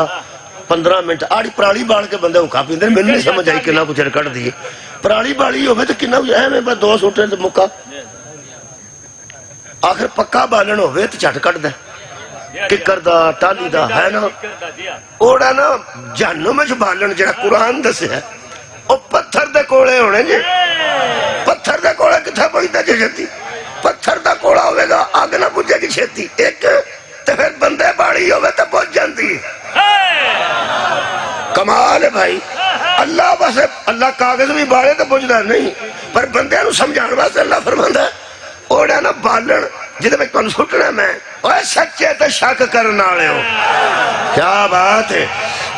15 منٹ آڑی پرالی بال کے بندے حکا پیندے، میں نہیں سمجھ آئی کنا کچھ رکڑ دیئے۔ پرالی بالی ہوئے تو کنا ہے میں بس 2 سوٹے تے مکا، آخر پکا بالن ہوئے تو چٹ کٹ دے ککر دا ٹالی دا ہے نا۔ اوڑا نا جہنم میں جو بالن جڑا قرآن دسے ہے او پتھر دے کوڑے ہونے جی، پتھر دے کوڑے کتھا پہنچتا جی چھتی، پتھر دا کوڑا ہوئے گا آگ نہ پوچھے گی چھتی، ایک تے پھر بندے باڑی ہوئے تو پہنچ جانتی۔ کمال ہے بھائی، اللہ بس اللہ کاغذ بھی باڑے تو پہنچتا نہیں، پر بندے نو سمجھان واسطے اللہ فرماندا ہے اوڑا نا بالن جدے میں کون سٹنا میں اوہ سچے تے شک کرنا لے ہو۔ کیا بات ہے،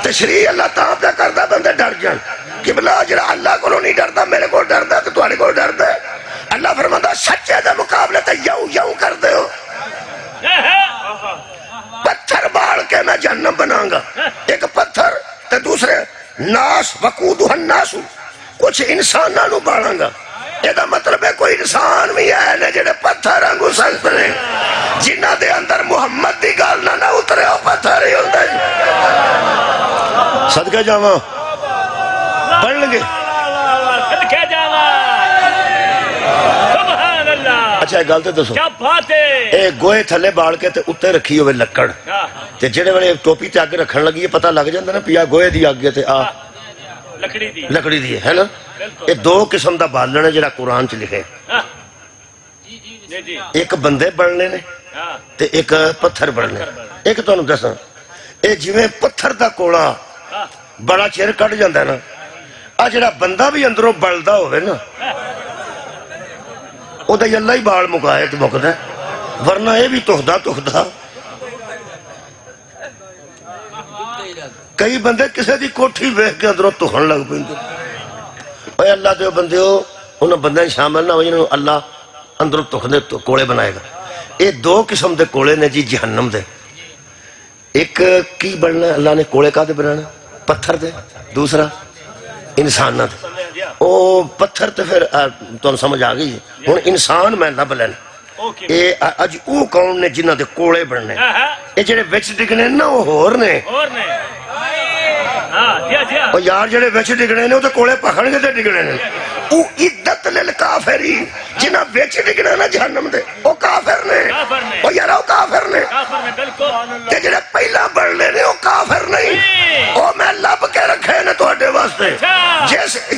تشریح اللہ تعالیٰ پہ کردہ بندے ڈر جان کہ بلا جرا اللہ کو نہیں ڈردا، میرے کو ڈردا تو تمہارے کو ڈردا ہے۔ اللہ فرماتا سچے دے مقابلے تے یوں کر دے ہو، پتھر بال کے میں جہنم بناؤں گا، ایک پتھر تے دوسرے ناس وقودہ الناس، کچھ انساناں نو بالاں گا۔ یہ مطلب ہے کوئی انسان بھی ہے نے جڑے پتھر انگو سخت نے، جنہ دے اندر محمد دی گال نہ اترے ہو پتھر ہی ہوتا ہے۔ صدقہ جاواں پڑھ لیں گے۔ صدقہ جاواں سبحان اللہ۔ اچھا ایک گالتے دسو، کیا بات ہے، اے گوئے تھلے بال کے تے اتے رکھی ہوئے لکڑ تے جڑے والے ٹوپی تے آگے رکھن لگی پتہ لگ جاندہ نا پیا گوئے دی آگے تے آ لکڑی دی ہے نا۔ یہ 2 قسم دا بالن ہے جڑا قرآن چ لکھے، ایک بندے بڑھنے نے تے ایک پتھر بڑھنے۔ ایک تو دساں اے جویں پتھر دا کوڑا بڑا چیر کٹ جاندہ ہے نا، آ جڑا بندہ بھی اندروں بلدا ہوئے نا او دا اللہ ہی بال مکائے تو مکدا ہے، ورنہ یہ بھی تخدا کئی بندے کسے دی کوٹھی ویکھ کے اندروں تخن لگ پے اے اللہ دے بندے ہو انہاں بندے شامل نہ ہو جنہوں اللہ اندروں تخنے کوڑے بنائے گا۔ یہ دو قسم دے کوڑے نے جی جہنم دے، ایک کی بننا اللہ نے کوڑے کا دے بنانا پتھر دے، دوسرا انسان دے۔ او پتھر تے پھر تو سمجھ آ گئی ہن انسان میں لب لینا اے اج او کون نے جنہاں دے کوڑے بننے اے جڑے وچ ڈگنے نا وہ ہور نے او یار جڑے وچ ڈگنے نے او تے کوڑے پکھن کے تے ڈگنے نے او عدت للکافرین جنہاں وچ ڈگنا نا جہنم دے او کافر نے او یار او کافر نے تے جڑے پہلا بننے نے او کافر نہیں او میں لب کے رکھے نے تواڈے واسطے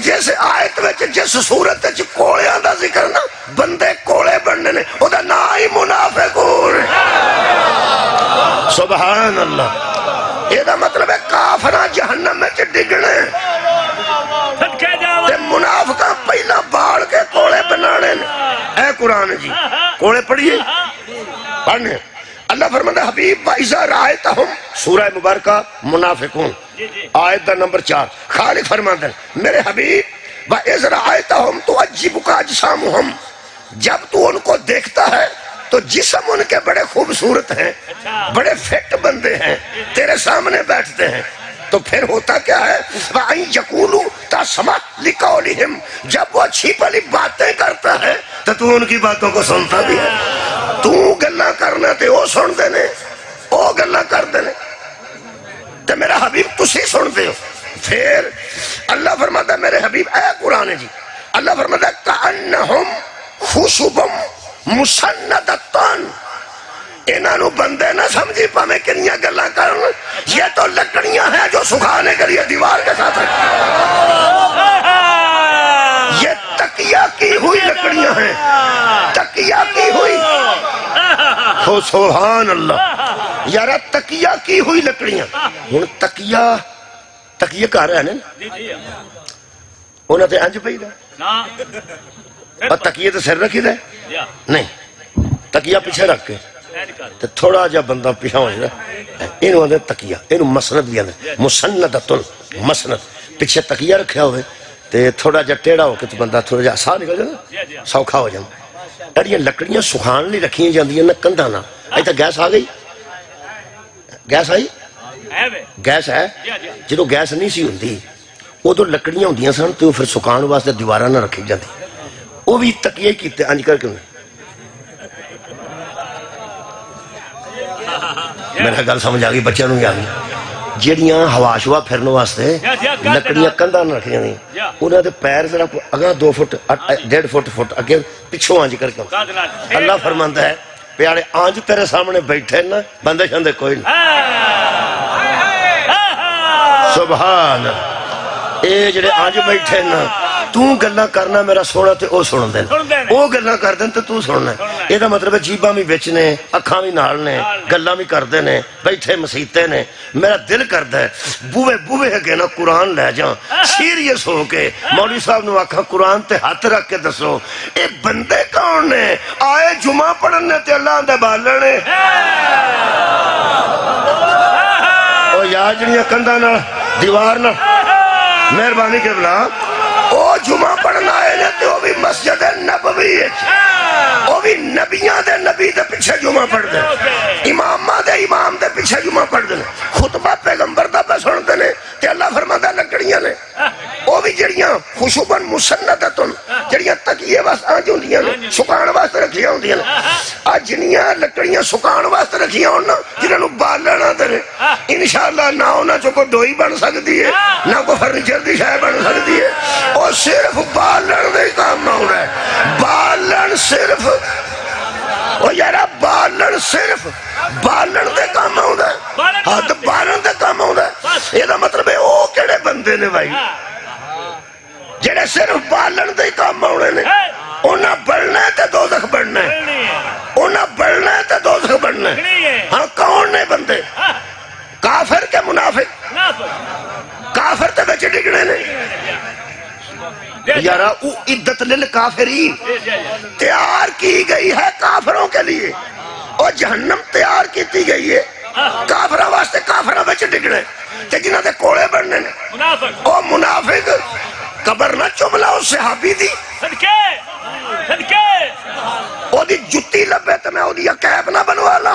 جیسے آیت وچ جس صورت وچ کوڑیاں دا ذکر نا بندے کوڑے بننے نے او دا نا ہی منافقون سبحان اللہ۔ یہ دا مطلب ہے کافرہ جہنم میں ڈگنے تے منافقہ پہلا باڑ کے کوڑے بنانے اے قرآن جی کوڑے پڑھئے پڑھنے اللہ فرماتا حبیب وَإِذَا رَأَيْتَهُمْ سورہ مبارکہ منافقون آیت دا نمبر 4 خالق فرماتا ہے میرے حبیب وَإِذَا رَأَيْتَهُمْ تُعَجِّبُكَ أَجْسَامُهُمْ جب تو ان کو دیکھتا ہے تو جسم ان کے بڑے خوبصورت ہیں بڑے فٹ بندے ہیں تیرے سامنے بیٹھتے ہیں تو پھر ہوتا کیا ہے وَأَن يَقُولُوا تَسْمَعْ لِقَوْلِهِمْ جب وہ اچھی بھلی باتیں کرتا ہے تو ان کی باتوں کو سنتا بھی ہے تو گلہ کرنا تے وہ سن دینے وہ گلہ کر دینے تے میرا حبیب تسی سن دے ہو پھر اللہ فرماتا ہے میرے حبیب اے قرآن جی اللہ فرماتا ہے کَأَنَّهُمْ خُشُبٌ مسندتان انہوں بندے نہ سمجھی پامیں کنیاں گلہ کرن یہ تو لکڑیاں ہیں جو سکھانے کے لیے دیوار کے ساتھ یہ تکیہ کی ہوئی لکڑیاں ہیں تکیہ کی ہوئی ہو سبحان اللہ یارہ تکیہ کی ہوئی لکڑیاں ہن تکیہ کہہ رہے ہیں انہوں نے انج پہی دا اور تکیہ تو سر رکھی دے نہیں تکیہ پیچھے رکھ کے تو تھوڑا جا بندہ پیچھا ہو جائے انہوں نے تکیہ انہوں مسند بھی آنے مسندتن مسند پیچھے تکیہ رکھیا ہوئے تو تھوڑا جا ٹیڑا ہو کے تو بندہ تھوڑا جا آسان نکل جائے سوکھا ہو جائے اور یہ لکڑیاں سکھان لی رکھیں جاندی ہیں نہ کندانا آئی تا گیس آ گئی گیس آئی گیس ہے جدو گیس نہیں سی ہوندی وہ تو لکڑیاں ہوندیاں سن تو پھر سکھان واسطے دیوارہ نہ رکھی جاندی وہ بھی تکیے کیتے آنج کر کے میرا گل سمجھ آگئی بچے نوں آگئی جیڑیاں ہوا شوا پھرنے واسطے لکڑیاں کندھا نہ رکھیاں نہیں انہاں دے پیر ذرا اگاں 2 فٹ 1.5 فٹ اگے پچھوں آنج کر کے اللہ فرماندا ہے پیارے آنج تیرے سامنے بیٹھے نا بندے شندے کوئی نہیں سبحان اے جڑے آنج بیٹھے نا تو گلہ کرنا میرا سونا تے او سن دین او گلہ کر دین تے تو سننا یہ دا مطلب ہے جیباں بھی بیچنے اکھاں بھی نال نے گلہ بھی کر دینے بیٹھے مسیتے نے میرا دل کردا ہے بوے ہے کہ نا قرآن لے جاں سیریس ہو کے مولوی صاحب نو آکھاں قرآن تے ہاتھ رکھ کے دسو اے بندے کون نے آئے جمعہ پڑھنے تے اللہ دے بالنے او یا جڑیاں کندھاں نال دیوار نال مہربانی کے بلا او جمعہ پڑھنا آئے نے تو وہ بھی مسجد نبوی ہے وہ بھی نبیاں دے نبی دے پیچھے جمعہ پڑھ دے امامہ دے امام دے پیچھے جمعہ پڑھ دے خطبہ پیغمبر دا پہ سن دے تے اللہ فرماتا لکڑیاں نے وہ بھی جڑیاں خشوباً مسندتن جڑیاں تکیے واسطے آنج ہوندیاں نے سکان واسطے رکھیاں ہوندیاں نے آج جنیاں لکڑیاں سکان واسطے رکھیاں ہونا جنہاں نو بالنا دے انشاءاللہ نہ ہونا چو کو ڈوئی بن سکتی ہے نہ کو فرنیچر دی شے بن سکتی ہے اور صرف بالن دے کام نہ ہو رہا ہے بالن صرف اور یارا بالن صرف بالن دے کام ہوں دا ہے ہاتھ بالن دے کام ہوں دا ہے یہ دا مطلب ہے او کیڑے بندے نے بھائی جنہیں صرف بالن دے کام ہونے نے انہاں بڑھنا ہے تے دوزخ بڑھنا ہے انہاں بڑھنا ہے تے دوزخ بڑھنا ہے ہاں کون نے بندے کافر کے منافق کافر تے بچے ڈگنے نے یارا او عدت للکافرین تیار کی گئی ہے کافروں کے لیے، اور جہنم تیار کی گئی ہے کافرہ واسطے، کافرہ بچ ڈگڑے تے جنہ دے کوڑے بڑھنے نے او منافق قبر نہ چبلا اس صحابی دی صدقے صدقے او دی جتی لبے تے میں او دی عقیب نہ بنوا لا،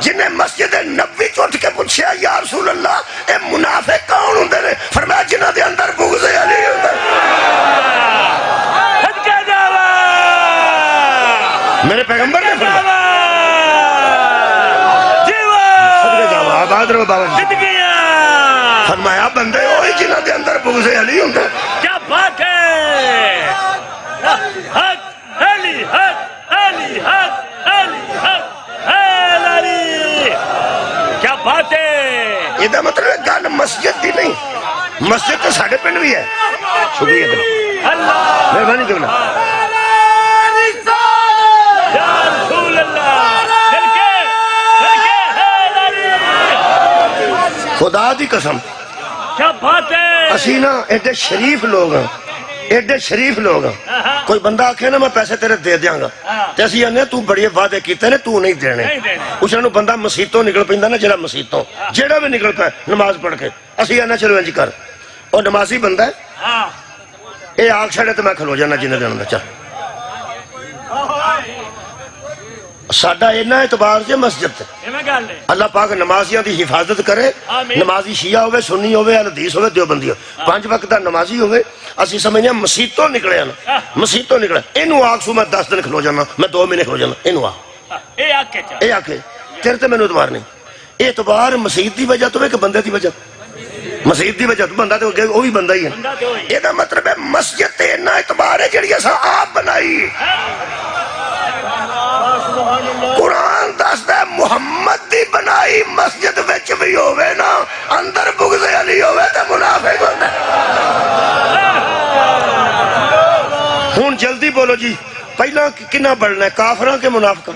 جنہیں مسجد نبوی چوٹ کے پوچھیا یا رسول اللہ اے منافق کون ہوندے نے؟ فرمایا جنہ دے اندر بغض علی ہوندا۔ صدقے جاوا میرے پیغمبر نے فرمایا آباد رہو بابا جی، فرمایا بندے ہوئی جنہ دے اندر بغض علی ہوں۔ کیا بات ہے، حق علی حق علی حق علی حق علی، کیا بات ہے۔ یہ دا مطلب ہے گل مسجد دی نہیں، مسجد تو ساڑھے پنڈ بھی ہے۔ شکریہ کرو اللہ مہربانی کرنا یا رسول اللہ، خدا دی قسم کیا بات ہے۔ اسی نا ایڈے شریف لوگ ہیں، ایڈے شریف لوگ ہیں، کوئی بندہ آکھے نا میں پیسے تیرے دے دیاں گا تے اسی آنے تو بڑی وعدے کیتے نے تو نہیں دینے، اس نے بندہ مسیتوں نکل پیندا نا، جڑا مسیتوں جڑا بھی نکل پائے نماز پڑھ کے اسی آنے چلو انج کر، اور نمازی بندہ ہے اے آگ چھڑے تو میں کھلو جانا جنہیں دینا چاہ ساڑھا اینا اعتبار سے مسجد ہے۔ اللہ پاک نمازیاں دی حفاظت کرے، نمازی شیعہ ہوئے، سنی ہوئے، حدیث ہوئے، دیوبندی ہوئے، 5 وقت دا نمازی ہوئے، اسی سمجھنے مسیتوں نکلے نا، مسیتوں نکلے اینو آگ سو میں 10 دن کھلو جانا، میں 2 مہینے کھلو جانا، اینو آگ اے آکے تیرے تے میں نے اتبار نہیں، اعتبار مسیت دی وجہ تو ہے کہ بندے دی وجہ؟ مسیت دی وجہ تو بندہ تو وہی بندہ ہی ہے۔ یہ دا مطلب ہے مسجد تے اتنا اعتبار ہے جڑی ایسا آپ بنائی۔ قرآن دستا ہے محمد دی بنائی مسجد وچ بھی ہوئے نا، اندر بغض علی ہوئے تے منافق ہوتا ہے۔ ہون جلدی بولو جی، پہلا کنا بڑھنا ہے کافراں کے منافقاں؟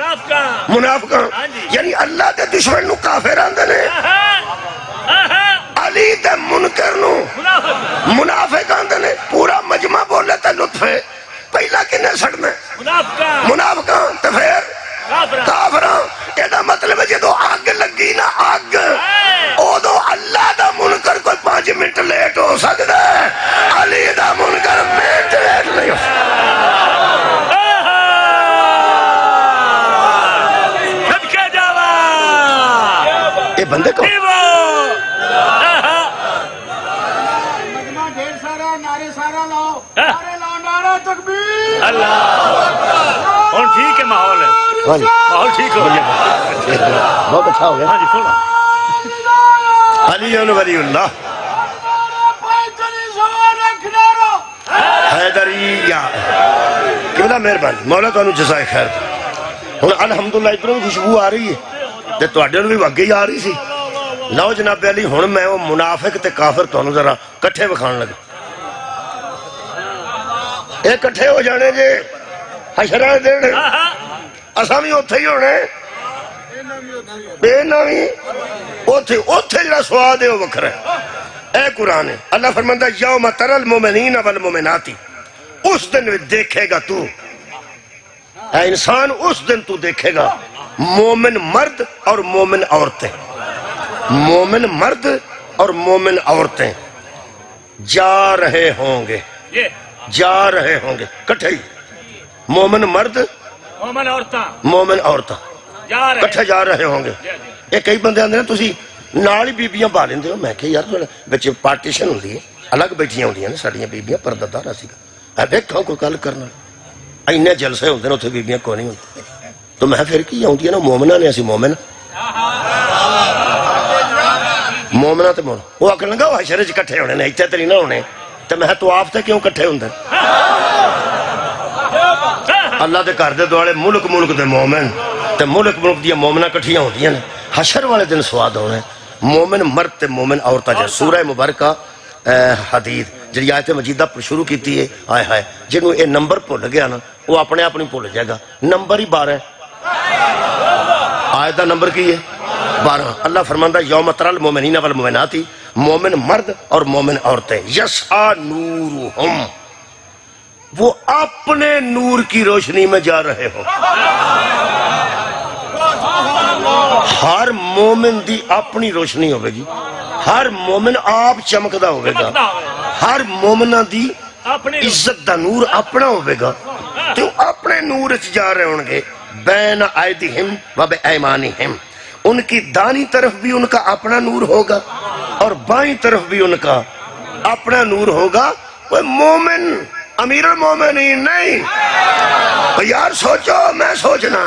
منافقاں یعنی اللہ دے دشمن نو کافر آندے نے، علی دے منکر نو منافق آندے نے۔ پورا مجمع بولے تے لطف ہے، پہلا کنے سڑنا ہے منافقاں تے پھر کافراں۔ یہ مطلب ہے جدو آگ لگی نا آگ ادو اللہ دا منکر کوئی 5 منٹ لیٹ ہو سکتا ہے، علی دا منکر منٹ لیٹ نہیں ہو سکتا۔ یہ بندے کو اللہ اور ٹھیک ہے، ماحول ہے، ماحول ٹھیک ہو گیا، بہت اچھا ہو گیا۔ ہاں جی سونا علی ولی اللہ حیدریہ کیوں مہربانی مولا تو جزائے خیر ہوں الحمدللہ ادھروں بھی خوشبو آ رہی ہے تے تواڈے نوں بھی اگے ہی آ رہی سی۔ لو جناب علی ہن میں وہ منافق تے کافر تانوں ذرا کٹھے وکھان لگا، اے کٹھے ہو جانے جے حشراں دے دن اساں بھی اوتھے ہی ہونے، بے نامی اوتھے اوتھے جڑا سواد ہے وہ وکھرا ہے۔ اے قرآن ہے، اللہ فرماندا یوم تری المؤمنین والمؤمنات، اس دن دیکھے گا تو اے انسان، اس دن تو دیکھے گا مومن مرد اور مومن عورتیں، مومن مرد اور مومن عورتیں جا رہے ہوں گے، جا رہے ہوں گے کٹھے ہی، مومن مرد مومن عورتیں کٹھے جا رہے ہوں گے۔ یہ کئی بندے آندے ہیں تسی نال ہی بیبیاں پا لیندے ہو، میں کہ یار بچ پارٹیشن ہوندی ہے، الگ بیٹھیاں ہوندیاں نے ساڈیاں بیبیاں پردہ دار اسی کا دیکھاں کوئی گل کرنا اینے جلسے ہوندے نے اوتھے بیبیاں کوئی نہیں ہوندی، تو میں پھر کی آؤندیاں نا مومناں نے، اسی مومن مومناں تے مومن وہ آکھن لگا وہ حشر وچ کٹھے ہونے نے، ایتھے تے نہیں نہ ہونے، تے میں تو آپ تے کیوں کٹھے ہوندے؟ اللہ دے گھر دے دوالے ملک ملک دے مومن تے ملک ملک دیا مومناں کٹھیاں ہوندیاں نے، حشر والے دن سواد ہونا ہے مومن مرد تے مومن عورتاں جا۔ سورہ مبارکہ حدید جڑی آیت مجیدہ پر شروع کیتی ہے، آئے ہائے جنہوں اے نمبر بھول گیا نا وہ اپنے آپ نہیں بھول جائے گا، نمبر ہی 12 ہے، آیت دا نمبر کی ہے 12۔ اللہ فرماندا یوم تری المؤمنین والمؤمنات، مومن مرد اور مومن عورتیں یسعی نورہم، وہ اپنے نور کی روشنی میں جا رہے ہو. ہر مومن دی اپنی روشنی ہوئے گی. ہر مومن آپ چمکدا ہوئے گا. ہر مومنہ دی عزت دا نور اپنا ہوئے گا. تو اپنے نور اچ جا رہے ہونگے. بین ایدیہم و بے ایمانہم. ان کی دانی طرف بھی ان کا اپنا نور ہوگا اور بائیں طرف بھی ان کا اپنا نور ہوگا. وہ مومن امیر المومنین نہیں. یار سوچو میں سوچنا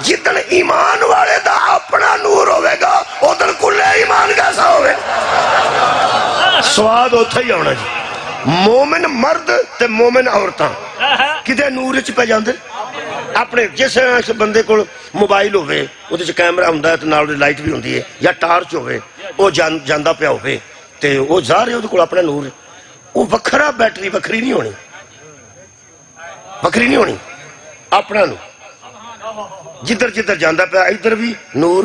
جتن ایمان والے دا اپنا نور ہوئے گا ادھر کلے ایمان کیسا ہوئے. سواد ہوتا ہی ہونا جی. مومن مرد تے مومن عورتاں کدے نور چ پہ جاندے اپنے. جس بندے کو موبائل ہوئے وہ کیمرہ ہوندہ ہے تو نال لائٹ بھی ہوندی ہے یا ٹارچ ہوئے وہ جاندہ پیا ہوئے تے وہ جا رہے ہو تو اپنا نور ہے. وہ وکھرا بیٹری وکھری نہیں ہونی. وکھری نہیں ہونی اپنا نور. جدھر جدھر جاندہ پیا ادھر بھی نور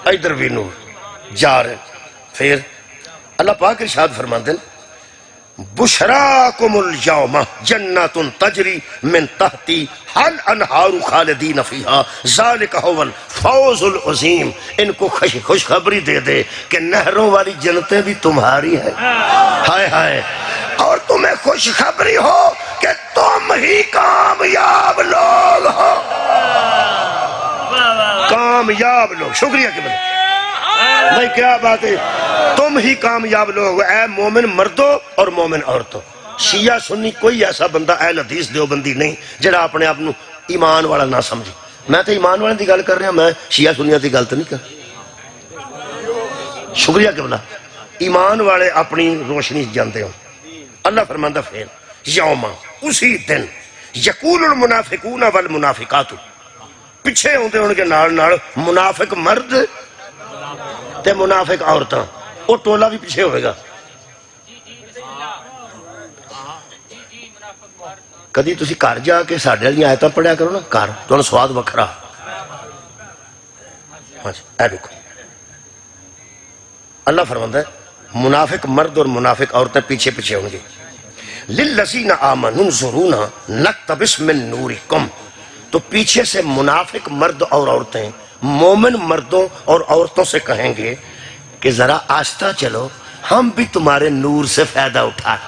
ادھر بھی نور جا رہے. پھر اللہ پاک ارشاد فرماندے بشراکم الیوم جنات تجری من تحتی حل انہار خالدین فیہا ذالک هو الفوز العظیم. ان کو خوشخبری دے دے کہ نہروں والی جنتیں بھی تمہاری ہیں. ہائے ہائے. اور تمہیں خوشخبری ہو کہ تم ہی کامیاب لوگ ہو. کامیاب لوگ. شکریہ کہ بھائی بھائی کیا بات ہے. تم ہی کامیاب لوگ اے مومن مردوں اور مومن عورتوں. شیعہ سنی کوئی ایسا بندہ اہل حدیث دیوبندی نہیں جڑا اپنے آپ نو ایمان والا نہ سمجھے. میں تو ایمان والے دی گل کر رہا میں شیعہ سنیاں دی گل تو نہیں کر. شکریہ کہ بلا ایمان والے اپنی روشنی جانتے ہوں. اللہ فرماندہ پھر یوما اسی دن یقول المنافقون والمنافقات. پیچھے ہوندے ان کے نال نال منافق مرد تے منافق عورتاں. وہ ٹولہ بھی پیچھے ہوئے گا. کدی تسی گھر جا کے ساڈے والی آیتاں پڑھیا کرو نا گھر تمہیں سواد وکھرا. اے دیکھو اللہ فرماتا ہے منافق مرد اور منافق عورتیں پیچھے پیچھے ہوں گے. للذین آمنوا انظرونا نقتبس من نورکم. تو پیچھے سے منافق مرد اور عورتیں مومن مردوں اور عورتوں سے کہیں گے کہ ذرا آہستہ چلو ہم بھی تمہارے نور سے فائدہ اٹھائیں.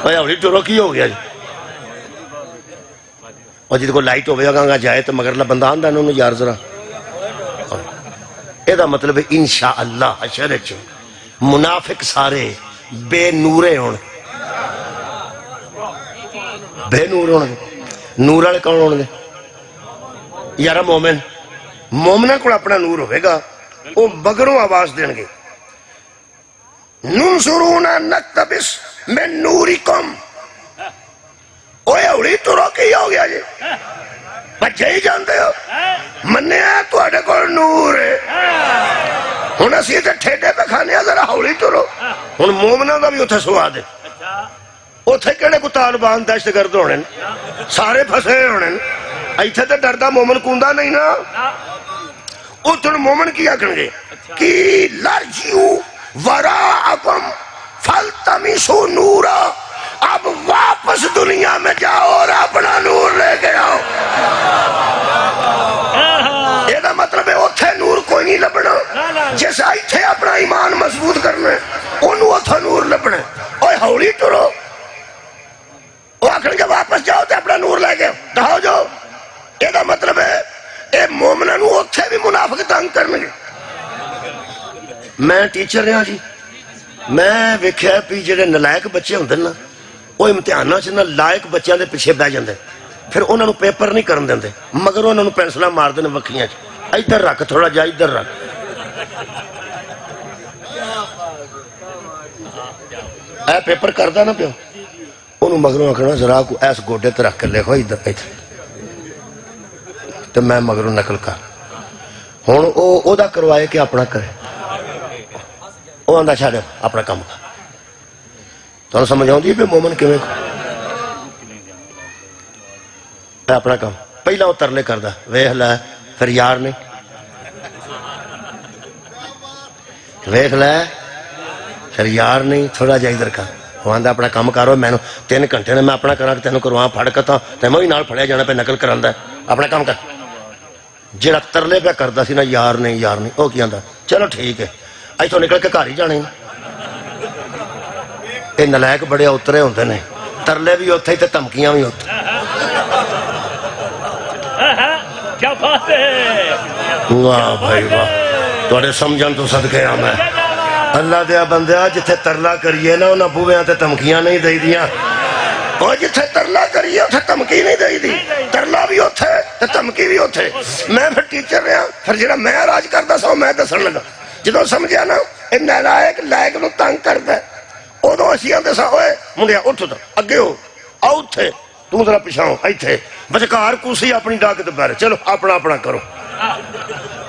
ہوئی ٹورو کی ہو گیا جی. اور جی کو لائٹ ہوئے گا جائے تو مگر اللہ بندہ آندہ انہوں نے یار ذرا. یہ دا مطلب ہے انشاءاللہ حشر چ منافق سارے بے نورے ہون. بے نور ہون گے. نور والے کون ہون گے یارہ مومن. مومنہ کو اپنا نور ہوئے گا وہ مگروں آواز دیں گے ننظرونا نقتبس من نورکم. اوہ اوڑی تو روکی ہو گیا جی. بچے ہی جانتے ہو مننے آیا تو اڑے کو نور ہے. ہن اسی تے ٹھیڈے پہ کھانے ذرا ہولی ٹرو. ہن مومنہ دا بھی اتھے سوا دے. اتھے کہڑے کو طالبان دہشت گرد ہونے سارے پھسے ہونے. ایتھے تے ڈردہ مومن کوندا نہیں نا. اتھن مومن کیا کریں گے کی لرجیو وراءکم فالتمسوا نورا. اب واپس دنیا میں جاؤ اور اپنا نور لے کے آؤ. یہ دا مطلب ہے اتھے نور کوئی نہیں لبنا. جیسے ایتھے اپنا ایمان مضبوط کرنا انہوں اتھا نور لبنا. اوہ ہولی ٹرو. وہ آکھن کے واپس جاؤ تے اپنا نور لے کے دہو جو. یہ دا مطلب ہے اے مومنہ نو اتھے بھی منافق تنگ کرنے گے. میں ٹیچر رہا جی. میں ویکھیا پی جڑے نلائق بچے ہوندے نا وہ امتحاناں چ نہ لائق بچیاں دے پیچھے بہ جاندے. پھر انہاں نو پیپر نہیں کرن دیندے مگر انہاں نو پینسلاں مار دیندے وکھریاں چ. ادھر رکھ تھوڑا جا ادھر رکھ. اے پیپر کردا نا پیو انہوں مگروں آکھنا ذرا کو ایس گوڈے تے رکھ کے لکھو ادھر ادھر تو میں مگروں نقل کر. ہن او دا کروائے کہ اپنا کرے. وہ آندا چھاڑے اپنا کام کر. تو سمجھ آؤں دی پہ مومن کیویں اپنا کام پہلا وہ ترلے کردہ ویکھ لے پھر یار نہیں. ویکھ لے پھر یار نہیں. تھوڑا جا ادھر کا وہ آندا اپنا کام کرو، میں 3 گھنٹے نے میں اپنا کرا کہ تینوں کرواں پھڑ کتا تے میں بھی نال پھڑیا جانا پہ نقل کراندا اپنا کام کر. جڑا ترلے پہ کردا سی نا یار نہیں او کی آندا چلو ٹھیک ہے ایتھوں نکل کے گھر ہی جانے. یہ نلائک بڑے اترے ہوندے نے، ترلے بھی اوتھے تے دھمکیاں بھی اوتھے. کیا بات ہے، واہ بھائی واہ، تواڈے سمجھن تو صدقے آ میں اللہ دیا بندیا جتھے ترلا کریے نا انہاں بوہیاں تے دھمکیاں نہیں دئی دیاں. اور جتھے ترلا کریے اتھے دھمکی نہیں دئی دی، ترلا بھی اوتھے تے دھمکی بھی اوتھے. میں پھر ٹیچر رہا، پھر جڑا میں راج کردا سا میں دسن لگا. جدوں سمجھیا نا اے نالائک لائق نو تنگ کردا ادو اسی آندے سا ہوئے منڈیا اٹھ تو اگے ہو آؤ اتھے تو ذرا پچھاؤ ایتھے بچکار کسی اپنی ڈاک تے بیٹھ چلو اپنا کرو.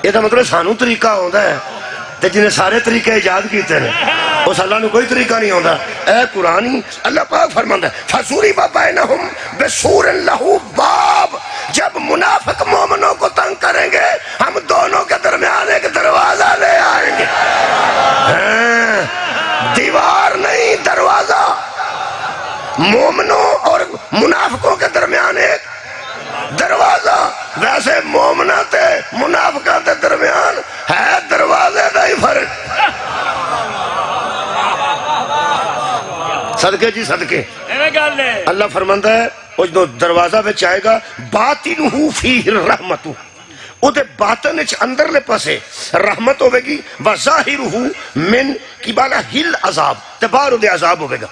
یہ تو مطلب سانو طریقہ ہوندا ہے تے جنہیں سارے طریقے ایجاد کیتے ہیں اس اللہ نے کوئی طریقہ نہیں ہوندا. اے قرآن اللہ پاک فرماندا ہے فَسُورِبَ بَيْنَهُمْ بِسُورٍ لَهُ بَابٍ. جب منافق مومنوں کو تنگ کریں گے ہم دونوں کے درمیان ایک دروازہ لے آئیں گے. دیوار نہیں دروازہ. مومنوں اور منافقوں کے درمیان ایک دروازہ. ویسے مومنہ تے منافقہ تے درمیان ہے دروازے دا ہی فرق. صدقے جی صدقے. اللہ فرماندا ہے وہ جو دروازہ وچ آئے گا باطنہ فیہ الرحمۃ، او دے باطن وچ اندر لے پاسے رحمت ہوے گی، وظاہرہ من قبلہ العذاب تے باہر دے عذاب ہوے گا.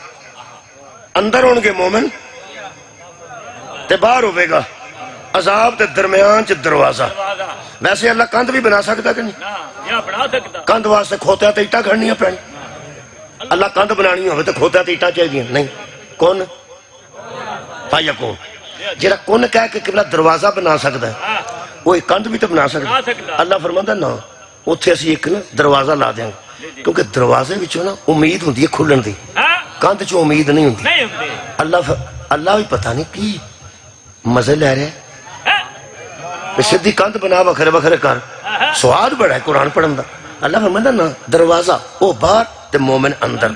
اندر ہون گے مومن تے باہر ہوے گا عذاب تے درمیان چ دروازہ. ویسے اللہ کندھ بھی بنا سکتا کہ نہیں؟ کندھ واسطے کھوتیا تے اٹاں کھڑنیاں پڑیں. اللہ کندھ بنانی ہوئے تو کھوتیا تے اٹاں چاہیے نہیں. کون پایا کون جڑا کون کہہ کے قبلہ دروازہ بنا سکتا ہے وہ ایک کندھ بھی تو بنا سکتا ہے. اللہ فرماندا نا اوتھے اسی ایک نا دروازہ لا دیں گے کیونکہ دروازے وچوں نا امید ہوندی ہے کھلن دی، کندھ چوں امید نہیں ہوندی. اللہ بھی پتہ نہیں کی مزے لے رہے سدھی کندھ بنا وکھرے وکھرے کر. سواد بڑا ہے قرآن پڑھن دا. اللہ فرماندا نا دروازہ او باہر تے مومن اندر.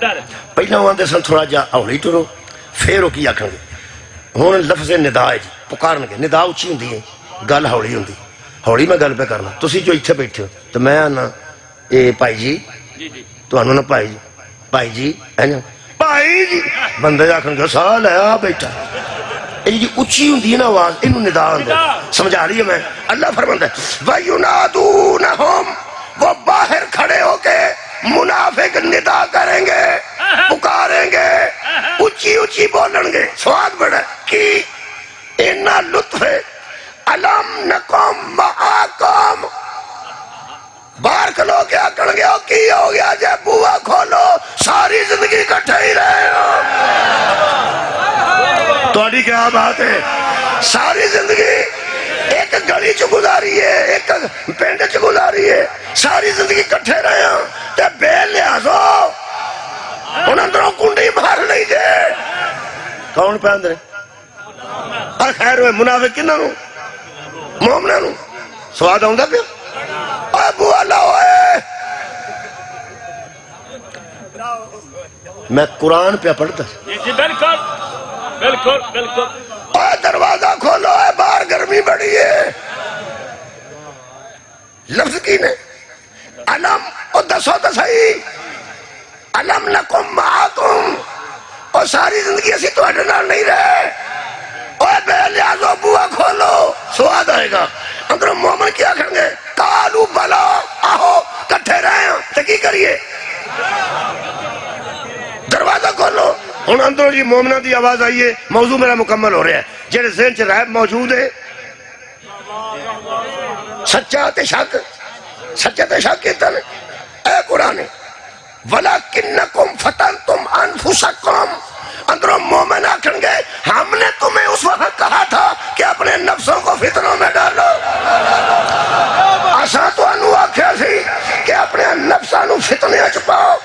پہلا آندے سن تھوڑا جا ہولی ٹرو پھر وہ کی آکھن گے. ہن لفظ ندا ہے جی پکارن گے. ندا اچھی ہوندی ہے گل ہولی ہوندی. ہولی میں گل پہ کرنا تسی جو اتھے بیٹھے ہو تو میں آنا اے بھائی جی تانوں نا بھائی جی ہے نا بھائی جی بندے آکھن گے سال ہے آ بیٹھا. یہ اچھی ہوندی ہے نا آواز انہوں ندا آندے. سمجھا رہی ہے میں. اللہ فرماندا ہے وَيُنَادُونَهُمْ وہ باہر کھڑے ہو کے منافق ندا کریں گے پکاریں گے اچھی اچھی بولن گے. سواد بڑا کی اینا لطف ہے علم نکم معاکم. باہر کھلو کے آکڑ گیا کی ہو گیا جب بوا کھولو ساری زندگی کٹھے ہی رہے ہو. توڑی کیا بات ہے؟ ساری زندگی ایک گلی چ گزاری ہے ایک پنڈ چ گزاری ہے ساری زندگی کٹھے رہے ہوں تے بے لحاظو ان اندروں کنڈی باہر نہیں دے. کون پہ اندر اور خیر ہوئے منافق کنہ نو مومنہ نو سواد آؤں دا پیا ابو اللہ ہوئے. میں قرآن پہ پڑھتا جی بالکل بالکل بالکل. اوہ دروازہ کھولو ہے باہر گرمی بڑی ہے. لفظ کی نے علم او دسو دسائی علم لکم معاکم اور ساری زندگی اسی تو اڈنا نہیں رہے. اوہ بے لحاظو بوا کھولو سواد آئے گا. اندر مومن کیا کریں گے کالو بلا آہو کٹھے رہے ہیں تو کی کریے دروازہ کھولو. ہن اندر جی مومنہ دی آواز آئیے. موضوع میرا مکمل ہو رہا ہے. جیڑے ذہن چ رائب موجود ہے سچا تے شک کیتا نے اے قرآن وَلَكِنَّكُمْ فَتَنْتُمْ أَنفُسَكُمْ. اندروں مومن آکھن گے ہم نے تمہیں اس وقت کہا تھا کہ اپنے نفسوں کو فتنوں میں ڈالو. آسا تو انو آکھیا سی کہ اپنے نفسوں کو فتنے چھپاؤ.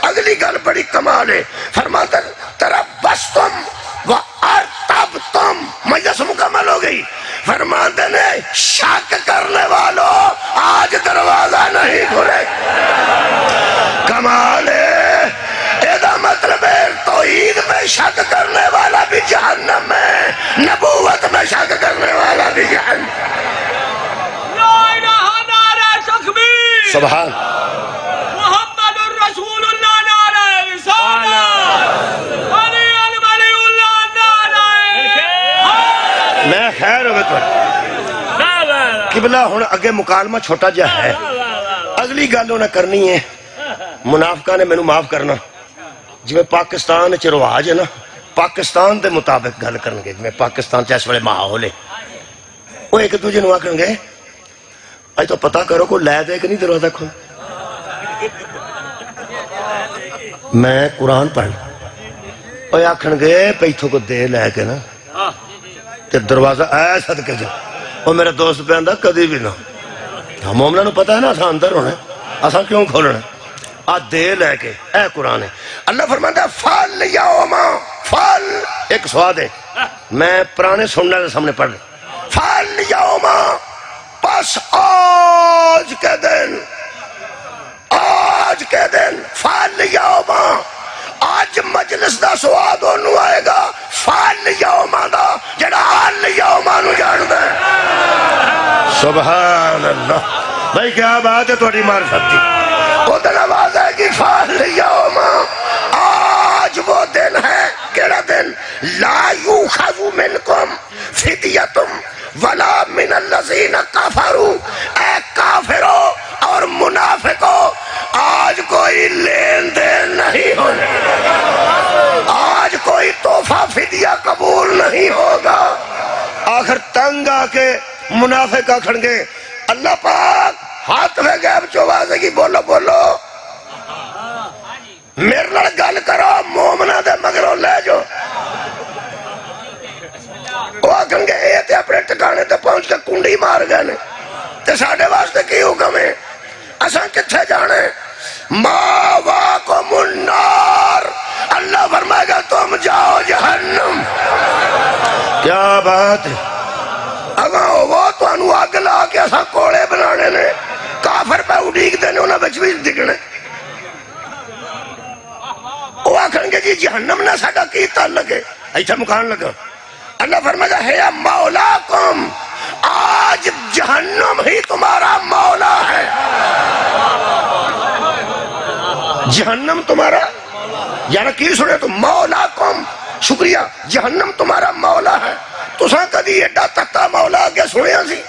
اگلی گل بڑی کمال ہے. فرماتا تربصتم وارتبتم. مجلس مکمل ہو گئی. فرماتے نے شک کرنے والوں آج دروازہ نہیں کھلے. کمال ہے. ایدہ مطلب ہے توحید سبحان محمد الرسول اللہ نعرہ رسالت علی الولی اللہ نعرہ میں خیر ہوئے تو قبلہ ہون اگے مکالمہ چھوٹا جا ہے اگلی گالوں نہ کرنی ہے منافقہ نے میں نو معاف کرنا جی میں پاکستان چ رواج ہے نا پاکستان دے مطابق گل کرنگے جی میں پاکستان چ اس ویلے ماحول ہے وہ ایک دوجے نو آکھن گے اج تو پتہ کرو کو لے دے کہ نہیں دروازہ کھول میں قرآن پڑھ وہ آکھن گے پیتھوں کو دے لے کے نا تے دروازہ اے صدقے جا وہ میرا دوست پہ آندہ کدی بھی نہ مومنہ نو پتہ ہے نا اساں اندر ہونا اساں کیوں کھولنا آ دے لے کے اے قرآن ہے اللہ فرماتا ہے فال یوما فال ایک سواد ہے میں پرانے سننے کے سامنے پڑھ لیں فال یوما پس آج کے دن فال یوما آج مجلس دا سواد انہوں آئے گا فال یوما دا جڑا حال یوما نو جان دے سبحان اللہ بھائی کیا بات ہے تھوڑی معرفت دی وہ دن آواز ہے کہ فال یوما آج وہ دن ہے کیڑا دن لا یوخذ منکم فدیتم ولا من الذین کفروا اے کافرو اور منافقو آج کوئی لین دین نہیں ہونے آج کوئی تحفہ فدیہ قبول نہیں ہوگا آخر تنگ آکے منافق آکھن گے اللہ پاک ہاتھ میں غیب چوازے کی بولو بولو میرے لڑ گل کرو مومنہ دے مگروں لے جو وہ آکھن گے اے تے اپنے ٹکانے تے پہنچ کے کنڈی مار گئے نے تے ساڑھے واسطے کی حکم ہے اساں کتھے جانے ماواکم النار اللہ فرمائے گا تم جاؤ جہنم کیا بات ہے اگاں وہ تو انو آگ لا کے اساں کوڑے بنانے نے کافر پہ اڈیگ دینے انہاں بچ بھی دکھنے وہ آکھن گے جی جہنم نہ ساڑھا کی تعلق ہے ایسا مکان لگا اللہ فرمائے گا ہے مولاکم آج جہنم ہی تمہارا مولا ہے جہنم تمہارا یعنی کی سنے تو مولاکم شکریہ جہنم تمہارا مولا ہے تو ساں کدی ایڈا تکتا مولا آگے سنے سی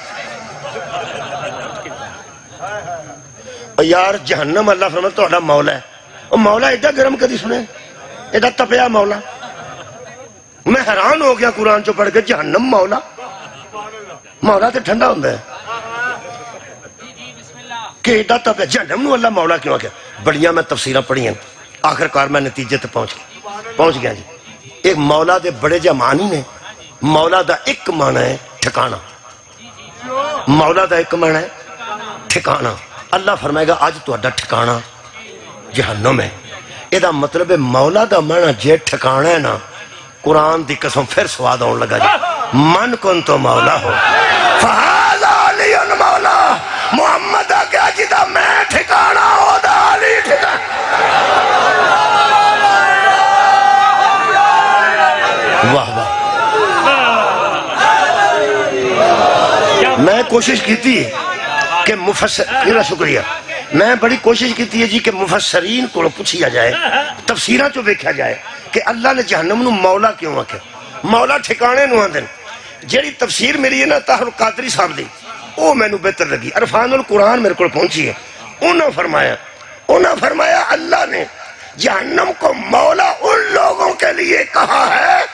یار جہنم اللہ فرمائے تو اللہ مولا ہے اور مولا ایڈا گرم کدی سنے ایڈا تپیا مولا میں حیران ہو گیا قرآن چو پڑھ کے جہنم مولا مولا تے ٹھنڈا ہوندہ ہے کہ ایڈا تپیا جہنم نو اللہ مولا کیوں آگیا بڑیاں میں تفسیرہ پڑھی ہیں آخر کار میں نتیجے تے پہنچ گیا جی ایک مولا دے بڑے جا معنی نے مولا دا ایک معنی ہے ٹھکانا مولا دا ایک معنی ہے ٹھکانا اللہ فرمائے گا آج تو اڈا ٹھکانا جہنم ہے ایدہ مطلب ہے مولا دا معنی جے ٹھکانا ہے نا قرآن دی قسم پھر سواد آن لگا جی من کن تو مولا ہو فہذا علی مولا محمد آگیا جدا میں ٹھکانا ہو دا علی ٹھکانا واہ واہ میں کوشش کی تھی کہ شکریہ میں بڑی کوشش کی تھی جی کہ مفسرین کو پوچھیا جائے تفسیرہ جو دیکھا جائے کہ اللہ نے جہنم نو مولا کیوں آکھے مولا ٹھکانے نو آندن جیڑی تفسیر میری ہے نا طاہر القادری صاحب دی وہ میں نو بہتر لگی عرفان القرآن میرے کو پہنچی ہے انہوں فرمایا اللہ نے جہنم کو مولا ان لوگوں کے لیے کہا ہے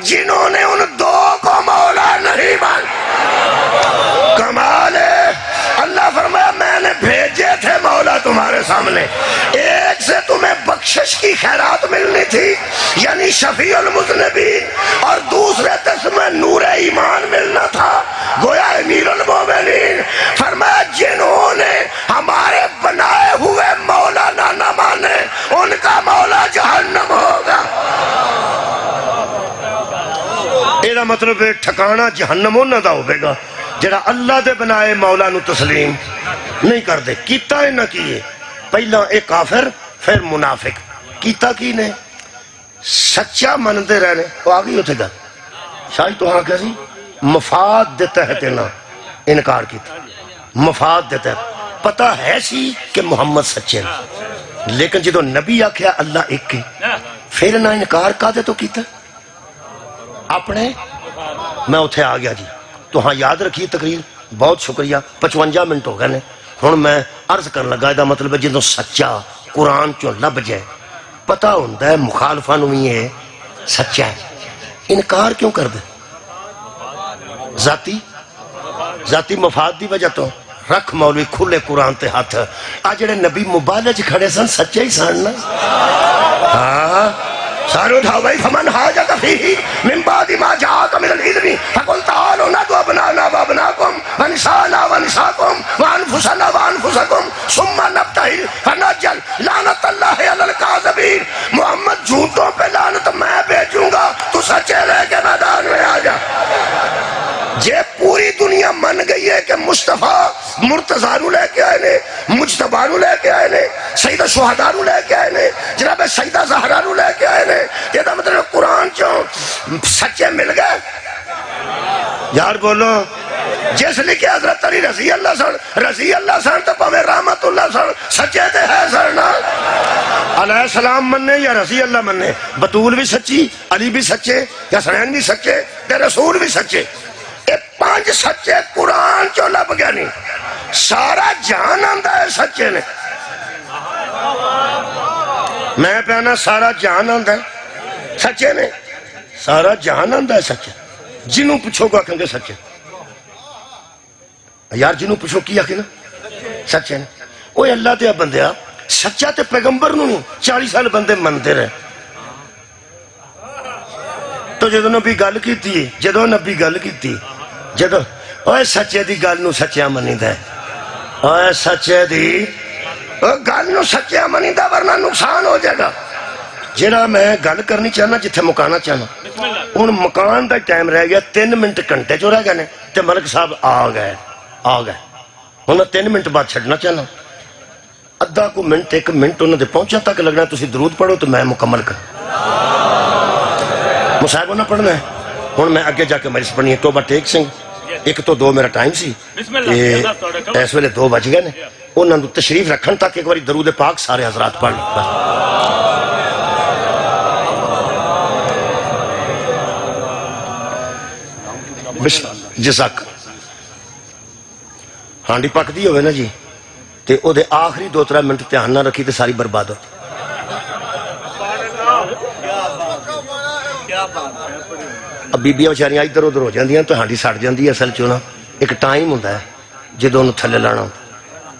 جنہوں نے ان دو کو مولا نہیں مانا کمال ہے اللہ فرمایا میں نے بھیجے تھے مولا تمہارے سامنے ایک سے تمہیں بخشش کی خیرات ملنی تھی یعنی شفیع المذنبین اور دوسرے سے تمہیں نور ایمان ملنا تھا گویا امیر المومنین فرمایا جنہوں نے ہمارے بنائے ہوئے مولا نہ مانے ان کا مولا جہنم ہوگا ایدہ مطلب ٹھکانا جہنم ہونا دا ہوئے گا جڑا اللہ دے بنائے مولا نو تسلیم نہیں کر دے کیتا ہے نہ کیے پہلا ایک کافر پھر منافق کیتا کی نے سچا مندے رہنے وہ آگئی ہوتے گا شاید تو ہاں کیسی مفاد دے تحت نہ انکار کیتا مفاد دے تحت پتہ ہے سی کہ محمد سچے نے، لیکن جدو نبی آکھیا اللہ ایک ہے پھر نہ انکار کادے تو کیتا اپنے میں اتھے آ گیا جی تو ہاں یاد رکھیے تقریر بہت شکریہ 55 منٹ ہو گئے نے ہن میں عرض کرن لگا دا مطلب ہے جدو سچا قرآن چوں لب جائے پتہ ہوندا ہے مخالفاں نوں وی ہے سچا ہے انکار کیوں کر دے ذاتی مفاد دی وجہ تو رکھ مولوی کھلے قرآن تے ہاتھ آ جڑے نبی مبالغ کھڑے سن سچے ہی سن نا ہاں سارے اٹھاؤ بھائی فمن حاجت فیہ من بعد ما جاءک من العلم فقل تعالوا ندعو ابناءنا وابناءکم ونساءنا ونساءکم وانفسنا وانفسکم ثم نبتہل فنجل لعنت اللہ علی الکاذبین محمد جھوٹوں پہ لعنت میں بھیجوں گا تو سچے رہ کے میدان میں آ جا جے پوری دنیا من گئی ہے کہ مصطفیٰ مرتضیٰ نو لے کے آئے نے مجتبیٰ نو لے کے آئے نے سیدہ شہداء نو لے کے آئے نے جناب سیدہ زہرا نو لے کے آئے نے یہ دا مطلب قرآن چوں سچے مل گئے یار بولو جس لکھے حضرت علی رضی اللہ سن تو پاوے رحمت اللہ سن سچے تے ہے سرنا علیہ السلام مننے یا رضی اللہ مننے بطول بھی سچی علی بھی سچے یا حسنین بھی سچے تے رسول بھی سچے اے 5 سچے قرآن چو لب گیا نہیں سارا جہان آندہ ہے سچے نے میں پہنا سارا جہان آندہ ہے سچے نے سارا جہان آندہ ہے سچے جنہوں پوچھو گا کہیں گے سچے یار جنہوں پوچھو کیا کہ نا سچے نے اوہ اللہ دیا بندیا سچا تے پیغمبر نو نہیں 40 سال بندے مندے رہے تو جدو نبی گل کی تھی جدو نبی گل کی تھی جدو اوہ سچے دی گل نو سچیا منی دے اوہ سچے دی گل نو سچیا منی دا ورنہ نقصان ہو جائے گا جڑا میں گل کرنی چاہنا جتھے مکانا چاہنا ان مکان دا ٹائم رہ گیا 3 منٹ گھنٹے جو رہ گئے نے تے ملک صاحب آ گئے ہوں میں 3 منٹ بعد چھڑنا چاہنا ادھا کو منٹ 1 منٹ انہوں نے پہنچا تک لگنا تسی درود پڑھو تو میں مکمل کر مصاحبہ نہ پڑھنا ہے ہوں میں اگے جا کے مجلس پڑھنی ہے توبہ ٹیک سنگھ 1 تو 2 میرا ٹائم سی اس ویلے 2 بج گئے نے انہوں نے تشریف رکھن تک ایک باری درود پاک سارے حضرات پڑھ جزاک ہانڈی پک دی ہوئے نا جی تے او دے آخری 2-3 منٹ دھیان نہ رکھی تے ساری برباد ہو اب بیبیاں بیچاریاں ادھر ادھر ہو جاندیاں تو ہانڈی سڑ جاندی ہے اصل چونا ایک ٹائم ہوندا ہے جدوں انہوں تھلے لانا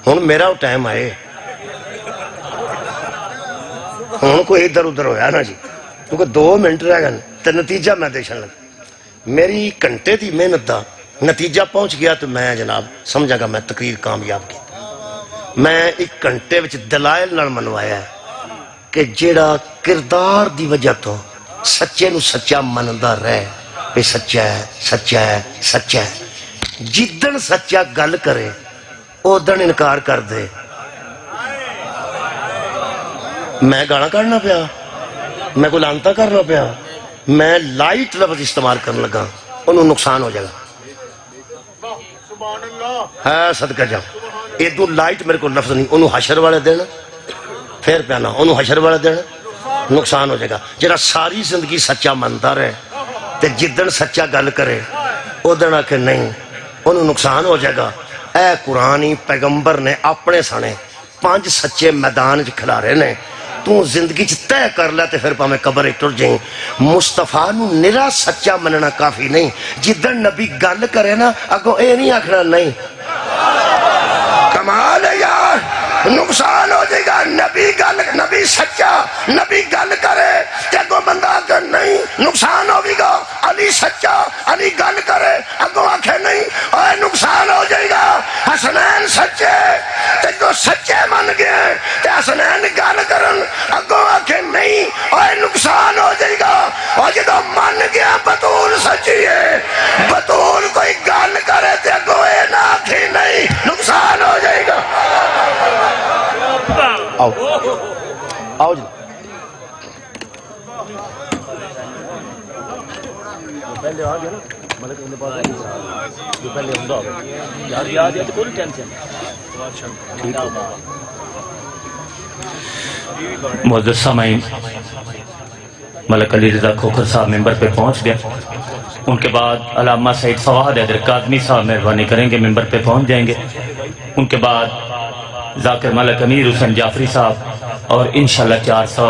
ہوں میرا وہ ٹائم آئے ہوں کوئی ادھر ادھر ہویا نا جی کیونکہ 2 منٹ رہ گئے تے نتیجہ میں دیکھن لگا میری گھنٹے دی محنت دا نتیجہ پہنچ گیا تو میں جناب سمجھا گا میں تقریر کامیاب کی میں 1 گھنٹے وچ دلائل نال منوایا ہے کہ جیڑا کردار دی وجہ تو سچے نو سچا مندا رہے پہ سچا ہے سچا ہے سچا ہے جدن سچا گل کرے اودن انکار کر دے میں گانا کرنا پیا میں کو لانتا کرنا پیا میں لائٹ لفظ استعمال کرنے لگا انہوں نقصان ہو جائے گا ہے صدقہ جاؤ ایدو لائٹ میرے کو لفظ نہیں انہوں حشر والے دینا پھر پیانا انہوں حشر والے دینا نقصان ہو جائے گا جرا ساری زندگی سچا مانتا رہے تے جدن سچا گل کرے اودن آکے نہیں انہوں نقصان ہو جائے گا اے قرآنی پیغمبر نے اپنے سانے 5 سچے میدان کھلا رہے نے تو زندگی طے کر لے تے پھر پا میں قبر ایک ٹر جائیں مصطفیٰ نو نرا سچا مننا کافی نہیں جدن نبی گل کرے نا اگو اے نہیں آکھنا نہیں کمال ہے یار نقصان ہو جائے گا نبی سچا نبی گل کرے تے اگو بندہ آکھے نہیں نقصان ہوگی گا علی سچا علی گل کرے اگو آکھے نہیں اوہ نقصان ہو جائے گا حسنین سچے تے جو سچے من گئے تے حسنین گل کرن اگو آکھے نہیں اوہ نقصان ہو جائے گا اور جدو من گیا بطول سچی ہے بطول کوئی گل کرے تے اگو اے نہ آکھے نہیں نقصان ہو جائے گا آؤ آؤ جی پہلے آ گیا نا جو پہلے ہوں گا یاد ہے تو کوئی ٹینشن معزز سامعین، ملک علی رضا کھوکھر صاحب ممبر پہ پہنچ گئے. ان کے بعد علامہ سعید فواد حیدر کاظمی صاحب مہربانی کریں گے، ممبر پہ پہنچ جائیں گے. ان کے بعد ذاکر ملک امیر حسین جعفری صاحب اور انشاءاللہ 400